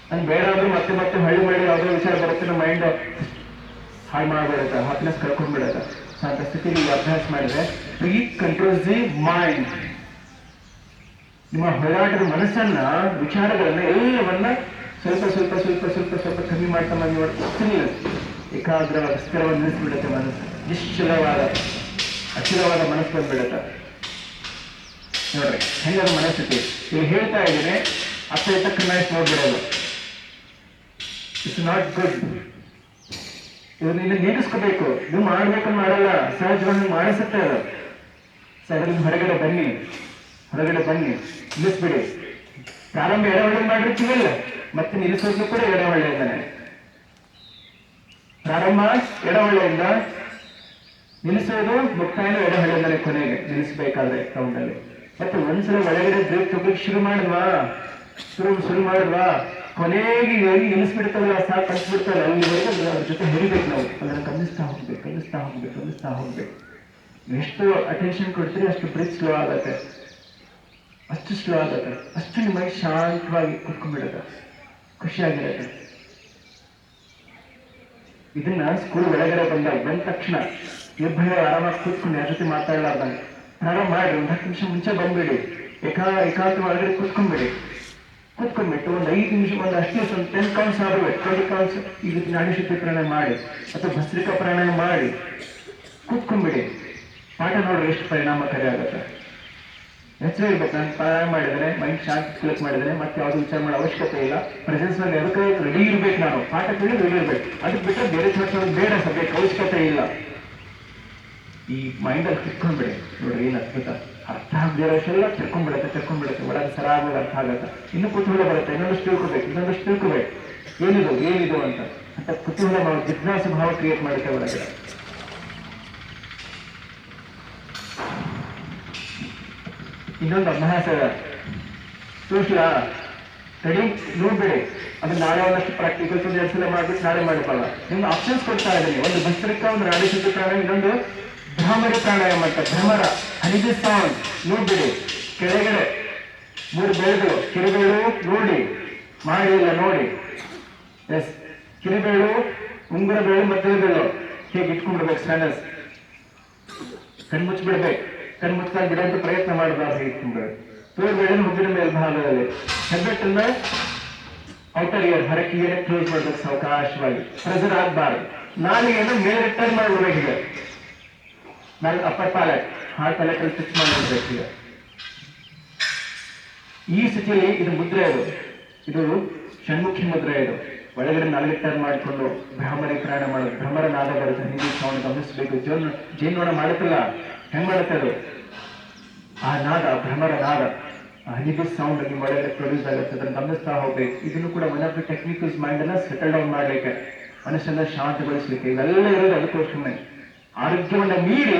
ನನ್ ಬೇಡ ಆದ್ರೂ ಮತ್ತೆ ಹಳ್ಳಿ ಯಾವುದೋ ವಿಚಾರ ಬರುತ್ತೆ, ಮೈಂಡ್ ಹಾಳು ಮಾಡ್ಬಿಡುತ್ತೆ, ಹ್ಯಾಪಿನೆಸ್ ಕಳ್ಕೊಂಡ್ಬಿಡುತ್ತೆ. ಅಂತ ಸ್ಥಿತಿಗೆ ಅಭ್ಯಾಸ ಮಾಡಿದ್ರೆ ಕಂಟ್ರೋಲ್ಸ್ ದಿ ಮೈಂಡ್. ನಿಮ್ಮ ಹೋರಾಟದ ಮನಸ್ಸನ್ನ, ವಿಚಾರಗಳನ್ನ ಎಲ್ಲವನ್ನ ಸ್ವಲ್ಪ ಸ್ವಲ್ಪ ಸ್ವಲ್ಪ ಸ್ವಲ್ಪ ಸ್ವಲ್ಪ ಕಮ್ಮಿ ಮಾಡ್ತಾ ಮಾಡಿ ಸ್ಟಿಲ್ನೆಸ್, ಏಕಾಗ್ರವಾದ ಸ್ಥಿರವನ್ನು ನಿಲ್ಲಿಸ್ಬಿಡುತ್ತೆ ಮನಸ್ಸು. ನಿಶ್ಚಲವಾದ ಅಚಲವಾದ ಮನಸ್ಸು ಬಂದ್ಬಿಡುತ್ತೆ. ನೋಡ್ರಿ ಹೆಂಗದ ಮನಸ್ಥಿತಿ. ಈಗ ಹೇಳ್ತಾ ಇದ್ದೀನಿ, ಅತ್ತ ಇತ್ತ ನೈಸ್ ನೋಡ್ಬಿಡೋದು. It's not good. ಇದನ್ನ ನೀಡಿಸ್ಕೋಬೇಕು. ನೀವು ಮಾಡ್ಬೇಕಂತ ಮಾಡಲ್ಲ, ಸಹಜವಾಗಿ ಮಾಡಿಸುತ್ತೆ ಅದು. ಸೊ ಅದರಿಂದ ಹೊರಗಡೆ ಬನ್ನಿ, ಹೊರಗಡೆ ಬನ್ನಿ, ನಿಲ್ಲಿಸ್ಬಿಡಿ. ಪ್ರಾರಂಭ ಎಡ ಒಳ್ಳೆ ಮಾಡಿರ್ತೀವಲ್ಲ, ಮತ್ತೆ ನಿಲ್ಲಿಸೋದು ಕೂಡ ಎಡ ಒಳ್ಳೆಯಿಂದಾನೆ. ಪ್ರಾರಂಭ ಎಡ ಒಳ್ಳೆಯಿಂದ, ನಿಲ್ಲಿಸೋದು ಮುಕ್ತಾಯನೂ ಎಡ ಒಳ್ಳೆಯಿಂದಾನೆ. ಕೊನೆಗೆ ನಿಲ್ಲಿಸ್ಬೇಕಾದ್ರೆ ಸೌಂಡಲ್ಲಿ ಮತ್ತೆ ಒಂದ್ಸಲ ಒಳಗಡೆ ಬ್ರೇಕ್ ತಗೋಕ್ ಶುರು ಮಾಡಿದ್ವಾ, ಶುರು ಮಾಡಿದ್ವಾ, ಕೊನೆಗೆ ಎಲ್ಲಿ ನಿಲ್ಲಿಸ್ಬಿಡ್ತಾವಲ್ಲ, ಸಾಕು ಕಲಿಸ್ಬಿಡ್ತಾವಲ್ಲ, ಅಲ್ಲಿವರೆಗೂ ಅದ್ರ ಜೊತೆ ಹೆರಿಬೇಕು ನಾವು. ಅದನ್ನ ಕಲಿಸ್ತಾ ಹೋಗ್ಬೇಕು. ಎಷ್ಟು ಅಟೆನ್ಷನ್ ಕೊಡ್ತೀರಿ ಅಷ್ಟು ಬ್ರೇಕ್ ಸ್ಲೋ ಆಗತ್ತೆ, ಅಷ್ಟು ನಿಮ್ಮ ಮೈ ಶಾಂತವಾಗಿ ಕುತ್ಕೊಂಡ್ಬಿಡುತ್ತೆ, ಖುಷಿಯಾಗಿರುತ್ತೆ. ಇದನ್ನ ಸ್ಕೂಲ್ ಒಳಗಡೆ ಬಂದ ತಕ್ಷಣ ನಿರ್ಭಯ ಆರಾಮಾಗಿ ಕೂತ್ಕೊಂಡು ಯಾರ ಜೊತೆ ಮಾತಾಡಲಾರ್ದಂಗೆ ಪ್ರಾರಂಭ ಮಾಡಿ. ಒಂದು 10 ನಿಮಿಷ ಮುಂಚೆ ಬಂದ್ಬಿಡಿ, ಏಕಾಂತ ಒಳಗಡೆ ಕೂತ್ಕೊಂಡ್ಬಿಟ್ಟು ಒಂದು 5 ನಿಮಿಷ, ಒಂದು ಅಟ್ಲೀಸ್ಟ್ ಒಂದು 10 ಕೌಂಟ್ಸ್ ಆಗಬೇಕು, 20 ಕೌಂಟ್ಸ್. ಈಗ ನಾಡಿ ಶುದ್ಧಿ ಪ್ರಾಣಾಯಾಮ ಮಾಡಿ ಅಥವಾ ಭಸ್ತ್ರಿಕಾ ಪ್ರಾಣಾಯಾಮ ಮಾಡಿ ಕೂತ್ಕೊಂಡ್ಬಿಡಿ. ಪಾಠ ನೋಡ್ರಿ ಎಷ್ಟು ಪರಿಣಾಮಕಾರಿ ಆಗುತ್ತೆ. ಹೆಸರು ಇರ್ಬೇಕು, ನಾನು ಪ್ರಾಣಾಯಾಮ ಮಾಡಿದ್ದೇನೆ, ಮೈಂಡ್ ಶಾಂತಿ ಕ್ಲಿಕ್ ಮಾಡಿದ್ದೇನೆ, ಮತ್ತೆ ಯಾವ್ದು ವಿಚಾರ ಮಾಡೋ ಅವಶ್ಯಕತೆ ಇಲ್ಲ. ಪ್ರೆಸೆನ್ಸ್ ನಲ್ಲಿ ಅದಕ್ಕೆ ರೆಡಿ ಇರ್ಬೇಕು, ನಾನು ಪಾಠ ಕೇಳಿ ರೆಡಿ ಇರ್ಬೇಕು. ಅದಕ್ಕೆ ಬಿಟ್ಟರೆ ಬೇರೆ ಥಾಟ್ಸ್ ಬೇಡ, ಸದ್ಯಕ್ಕೆ ಅವಶ್ಯಕತೆ ಇಲ್ಲ. ಈ ಮೈಂಡಲ್ಲಿ ತಿಳ್ಕೊಂಡ್ಬಿಡಿ. ನೋಡ್ರಿ ಏನು ಅದ್ಭುತ. ಅರ್ಥ ಆಗದಿರೋ ವಿಷಯ ಎಲ್ಲ ತಿಳ್ಕೊಂಡ್ಬಿಡುತ್ತೆ. ಒಳಗೆ ಸರಾಗ ಅರ್ಥ ಆಗತ್ತೆ. ಇನ್ನು ಕುತೂಹಲ ಬರುತ್ತೆ, ಇನ್ನೊಂದಷ್ಟು ತಿಳ್ಕೊಬೇಕು. ಏನಿದು ಅಂತ ಕುತೂಹಲ ಮಾಡಿ ಜಿಜ್ಞಾಸ ಭಾವ ಕ್ರಿಯೇಟ್ ಮಾಡುತ್ತೆ ಒಳಗೆ. ಇನ್ನೊಂದು ಅಭ್ಯಾಸ ತೋರಿಸ್ಲಾ, ತಡಿ ನೋಡ್ಬೇಡಿ. ಅದು ನಾಳೆ ಒಂದಷ್ಟು ಪ್ರಾಕ್ಟಿಕಲ್ಸ್ ಒಂದು 2 ಸಲ ಮಾಡ್ಬಿಟ್ಟು ನಾಳೆ ಮಾಡಿಕೊಳ್ಳ. ನಿಮ್ಗೆ ಆಪ್ಷನ್ಸ್ ಕೊಡ್ತಾ ಇದ್ದೀನಿ. ಒಂದು ಭಸ್ತ್ರಿಕಾ, ಒಂದು ನಾಡಿ ಶುದ್ಧಿ ಪ್ರಾಣಾಯಾಮ, ಇನ್ನೊಂದು ಭ್ರಮರಿ ಪ್ರಾಣಾಯಾಮ ಅಂತ. ಭ್ರಮರ ಹನಿದಿ ಸೌಂಡ್ ನೋಡ್ಬಿಡಿ. ಕೆಳಗಡೆ 3 ಬೆಳೆಗಳು, ಕಿರಿಬೇಳು ನೋಡಿ, ಮಾಡಿ ಇಲ್ಲ ನೋಡಿ. ಎಸ್, ಕಿರಿಬೇಳು, ಉಂಗುರ ಬೇಳು, ಮಧ್ಯದ ಬೇಳು ಹೇಗೆ ಇಟ್ಕೊಂಡ್ಬಿಡ್ಬೇಕು. ಸ್ಟ್ಯಾನಸ್ ಕಣ್ಮುಚ್ಚಿಬಿಡ್ಬೇಕು. ಕಣ್ಮುಚ್ಚಾಗಿ ಬಿಡೋಂಥ ಪ್ರಯತ್ನ ಮಾಡಬಾರ್ದು. ಇಟ್ಕೊಂಡ್ಬಿಡ್ಬೇಕು. ತೋರ್ಬೇಳೆ ಮುದ್ದಿನ ಮೇಲ್ಭಾಗದಲ್ಲಿ. ಹೆಬ್ಬೆಟ್ಟನ್ನ ಔಟರ್ ಇಯರ್ ಹೊರಕಿಗೆ ಕ್ಲೋಸ್ ಮಾಡ್ಬೇಕು ಸಾವಕಾಶವಾಗಿ. ಪ್ರೆಸರ್ ಆಗಬಾರ್ದು. ನಾಲಿಗೆಯನ್ನು ಮೇಲೆ ಟರ್ನ್ ಮಾಡ್ಬಿಡ್ಬೇಕು. ಈಗ ನಾನು upper palate, hard palate fix ಮಾಡಿಬಿಡ್ಬೇಕು. ಈಗ ಈ ಸ್ಥಿತಿಯಲ್ಲಿ ಇದು ಮುದ್ರೆ, ಇದು ಷಣ್ಮುಖಿ ಮುದ್ರೆ. ಇದು ಒಳಗಡೆ ನಾಲ್ಗೆ ಟರ್ನ್ ಮಾಡಿಕೊಂಡು ಭ್ರಮರಿ ಪ್ರಾಣ ಮಾಡೋದು. ಭ್ರಮರ ನಾದ ಬರುತ್ತೆ, ಹಿಂದಿ ಸೌಂಡ್ ಗಮನಿಸಬೇಕು. ಜೇನುನೊಣ ಮಾಡುತ್ತಲ್ಲ, ಹೆಂಗ್ ಮಾಡುತ್ತೆ ಅದು? ಆ ನಾದ, ಭ್ರಮರ ನಾದ, ಹಿಂದಿ ಸೌಂಡ್ ನಿಮ್ಮ ಒಳಗಡೆ ಪ್ರೊಡ್ಯೂಸ್ ಆಗುತ್ತೆ. ಅದನ್ನು ಗಮನಿಸ್ತಾ ಹೋಗ್ಬೇಕು. ಇದನ್ನು ಕೂಡ one of the technicals. Mind ಅನ್ನ ಸೆಟಲ್ ಡೌನ್ ಮಾಡ್ಲಿಕ್ಕೆ, ಮನಸ್ಸನ್ನ ಶಾಂತಗೊಳಿಸ್ಲಿಕ್ಕೆ ಇವೆಲ್ಲ ಇರೋದು ಅದಕ್ಕೋಸ್ಕರ. ಆರೋಗ್ಯವನ್ನ ಮೀರಿ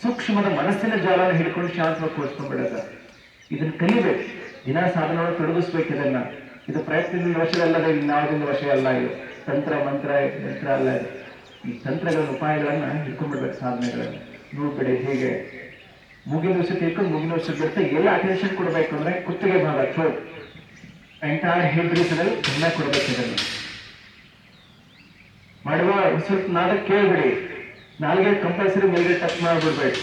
ಸೂಕ್ಷ್ಮದ ಮನಸ್ಸಿನ ಜಾಲನ ಹಿಡ್ಕೊಂಡು ಶಾಂತವಾಗಿ ಕೂರಿಸ್ಕೊಂಡ್ಬಿಡುತ್ತೆ. ಇದನ್ನ ಕಲಿಬೇಕು, ದಿನ ಸಾಧನವನ್ನು ತೊಡಗಿಸ್ಬೇಕು. ಇದು ಪ್ರಯತ್ನದಿಂದ ವಶದಲ್ಲದೆ, ಇನ್ಯಾವುದರಿಂದ ವಶ ಅಲ್ಲ. ಇದು ತಂತ್ರ ಮಂತ್ರ ಯಂತ್ರ ಅಲ್ಲ. ಇದು ಈ ತಂತ್ರಗಳ ಉಪಾಯಗಳನ್ನ ಹಿಡ್ಕೊಂಡ್ಬಿಡ್ಬೇಕು, ಸಾಧನೆಗಳನ್ನ ನೋಡ್ಬಿಡಿ. ಹೇಗೆ ಮೂಗಿನ ವರ್ಷ ತಿಳ್ಕೊಂಡು ಮೂಗಿನ ವರ್ಷ ಬಿಡುತ್ತೆ. ಎಲ್ಲ ಅಟೆನ್ಷನ್ ಕೊಡ್ಬೇಕು ಅಂದ್ರೆ ಕುತ್ತಿಗೆ ಭಾಗ, ಥ್ರೋಟ್, ಎಂಟೈರ್ ಹೆಡ್ ರೀಸನಲ್ಲಿ ಗಮನ ಕೊಡ್ಬೇಕು. ಇದನ್ನು ಮಾಡುವ ಸ್ವಲ್ಪ ನಾದ ಕೇಳ್ಬಿಡಿ. ನಾಲ್ಗೆ ಕಂಪಲ್ಸರಿ ಮೇಲ್ಗೆ ಟಚ್ ಮಾಡ್ಬಿಡ್ಬೇಕು.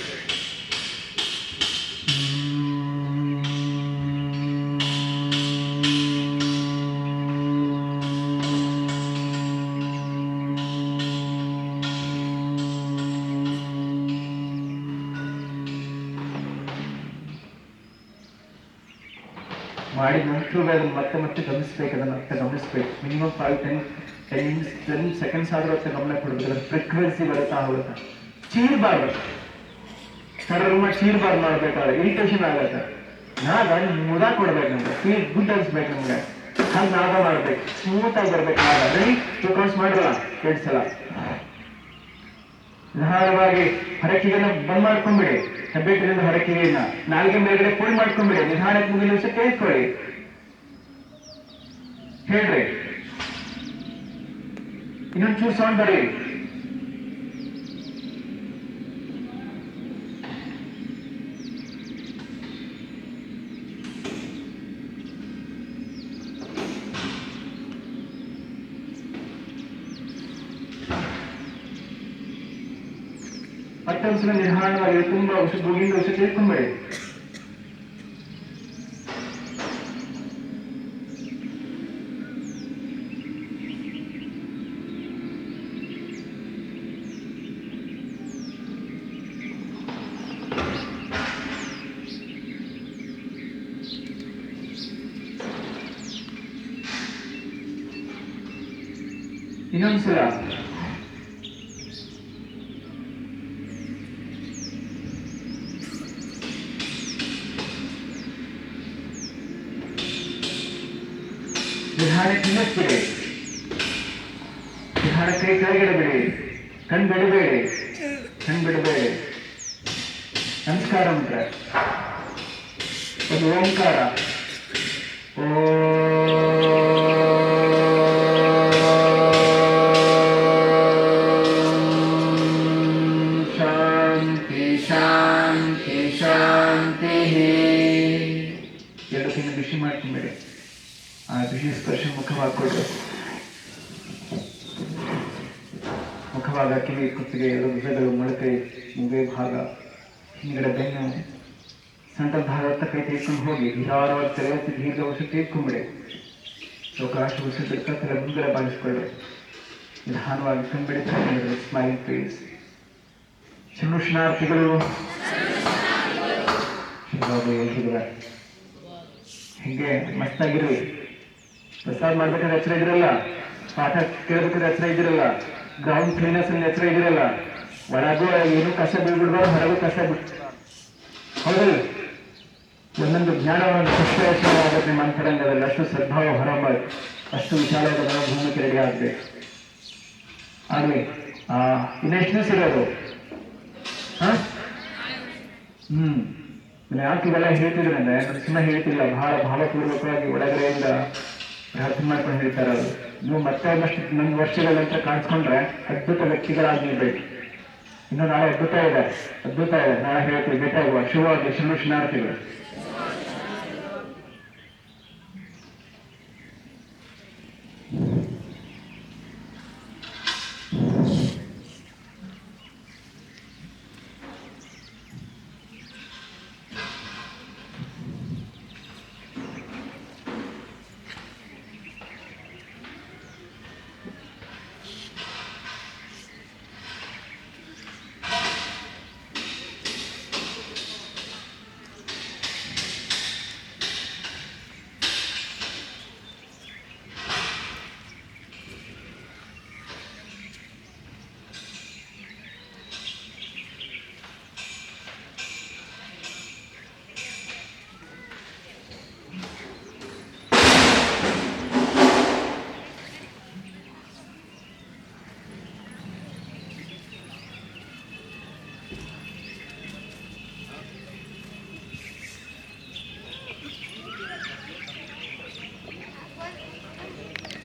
ಮಾಡಿ ನಂತರ ಅದನ್ನು ಮತ್ತೆ ಗಮನಿಸ್ಬೇಕು. ಅದನ್ನು ಗಮನಿಸ್ಬೇಕು. ಮಿನಿಮಮ್ 5-10 ಸೆಕೆಂಡ್ಸ್ ಆದ್ರೂ ಅದಕ್ಕೆ ಗಮನ ಕೊಡ್ಬೇಕು. ಅದರ ಫ್ರೀಕ್ವೆನ್ಸಿ ಬರುತ್ತಾ ಹೋಗುತ್ತೆ. ಚೀರ್ಬಾರ್ದು, ಸರ್ವ ಚೀರ್ಬಾರ್ದು ಮಾಡ್ಬೇಕಾದ್ರೆ ಇರಿಟೇಷನ್ ಆಗತ್ತೆ. ನಾಗ ಮುದ ಕೊಡ್ಬೇಕು, ನಮ್ಗೆ ಫೀಲ್ ಗುಡ್ ಅನ್ಸ್ಬೇಕು. ನಮ್ಗೆ ಹಾಗೆ ನಾಗ ಮಾಡ್ಬೇಕು, ಸ್ಮೂತ್ ಆಗಿ ಬರ್ಬೇಕು. ನಾಗ ರೆಡಿ 2 ಕೌಂಟ್ಸ್ ಮಾಡಿರಲ್ಲ 2 ಸಲ. ನಿಧಾನವಾಗಿ ಹೊರಕಿಗೆನ ಬಂದ್ ಮಾಡ್ಕೊಂಡ್ಬಿಡಿ. ಹೆಬ್ಬೆಟ್ಟಿನಿಂದ ಹೊರಕಿಗೆಯನ್ನ ನಾಲ್ಗೆ ಮೇಲ್ಗಡೆ ಫೋಲ್ಡ್ ಮಾಡ್ಕೊಂಡ್ಬಿಡಿ. ನಿಧಾನಕ್ಕೆ ಮುಗಿದ ನಿಮಿಷ ಕೇಳ್ಕೊಳ್ಳಿ. ಹೇಳ್ರಿ, ಇನ್ನೊಂದು ಚೂರು ಸೌಂಡ್ ಬರ್ರಿ. ಮತ್ತೊಂದ್ಸಲ ನಿಧಾನವಾಗಿ ತುಂಬಾ ಮುಗಿಯಿಂದ ಉಸಿರು ತಿಳ್ಕೊಂಬೇಡಿ. ಇನ್ನೊಂದ್ಸಲ ನಿಧಾನ ತಿನ್ನಿಸ್ಬಿಡಿ, ನಿಧಾನ ಕೈ ಕೆಳಗಡೆ ಬಿಡಿ, ಕಣ್ ಬಿಡಬೇಡಿ, ಕಣ್ ಬಿಡಬೇಡಿ. ನಮಸ್ಕಾರ ಅಂದ್ರೆ ಒಂದು ಓಂಕಾರ. ಶಾಂತಿ ಶಾಂತಿ ಶಾಂತಿ. ಎರಡು ತಿಂಗಳು ಬಿಸಿ ಮಾಡ್ಕೊಂಬೇಡಿ. ಆ ಬಿಸಿ ಸ್ಪರ್ಶ ಮುಖವಾಗಿ ಕೊಡ್ರಿ. ಮುಖಭಾಗ, ಕಿವಿ, ಕುತ್ತಿಗೆ, ಹೃದಯಗಳು, ಮೊಳಕೆ, ಮುಗೆ ಭಾಗ, ಹಿಂಗಡೆ ಬೆನ್ನು, ಸಣ್ಣ ಭಾಗ ಕೈ ತೆಗೆದುಕೊಂಡು ಹೋಗಿ ನಿಧಾನವಾಗಿ ತೆರೆಯುತ್ತಿ ದೀರ್ಘ ಉಸಿರು ತೆಗೆದುಕೊಂಡ್ಬಿಡಿ. ಅವಕಾಶ ಉಸಿರು ಬಿಡ್ತಾ ತಲೆ ಮುಂದೆ ಬಾಗಿಸ್ಕೊಳ್ಳಿ. ನಿಧಾನವಾಗಿ ತುಂಬಿಡ್ತಾ ಸ್ಮೈಲ್ ಪ್ಲೀಸ್. ಶರಣಾರ್ಥಿಗಳು ಹಿಂಗೆ ಮಸ್ತಾಗಿರ್ರಿ. ಪ್ರಸಾದ ಮಾಡ್ಬೇಕಾದ್ರೆ ಎಚ್ಚರ ಇದಿರಲ್ಲ, ಪಾಠ ಕೇಳಬೇಕಾದ್ರೆ ಎಚ್ಚರ ಇದಿರಲ್ಲ, ಗ್ರೌಂಡ್ ಕ್ಲೀನರ್ಸ್ ಅಲ್ಲಿ ಎಚ್ಚರ ಇದಿರಲ್ಲ, ಒಳಗೂ ಏನು ಕಸ ಬೀಳ್ಬಿಡ್ಬಾರ್ದು, ಹೊರಗೂ ಕಸ ಬಿಡ್ಬಾರ್ದು. ಹೌದಲ್ಲ? ಒಂದೊಂದು ಜ್ಞಾನವನ್ನು ಆಗುತ್ತೆ ನಿಮ್ಮ ಅಂತರಂಗದಲ್ಲಿ. ಅಷ್ಟು ಸದ್ಭಾವ ಹೊರಬಾರ್ದು, ಅಷ್ಟು ವಿಶಾಲವಾದ ಭೂಮಿಗೆ ರೆಡಿ ಆಗಬೇಕು. ಆಗಲಿ ಇನ್ನೆಷ್ಟು ದಿವಸ ಇರೋದು? ಯಾಕೆ ಇವೆಲ್ಲ ಹೇಳ್ತಿದ್ರೆ ಅಂದ್ರೆ ಸುಮ್ಮನೆ ಹೇಳ್ತಿಲ್ಲ, ಬಹಳ ಭಾವಪೂರ್ವಕವಾಗಿ ಒಳಗಡೆಯಿಂದ ಪ್ರಾರ್ಥನೆ ಮಾಡ್ಕೊಂಡು ಹೇಳ್ತಾರೆ. ಅದು ನೀವು ಮತ್ತೆ ಒಂದಷ್ಟು ನನ್ನ ವರ್ಷಗಳ ನಂತರ ಕಾಣಿಸ್ಕೊಂಡ್ರೆ ಅದ್ಭುತ ವ್ಯಕ್ತಿಗಳಾಗಿರ್ಬೇಕು. ಇನ್ನು ನಾಳೆ ಅದ್ಭುತ ಇದೆ, ನಾಳೆ ಹೇಳ್ತೀವಿ ಭೇಟಿಯಾಗುವ. ಶುಭವಾಗಿ ಶರಣಾರ್ಥಿಗಳು.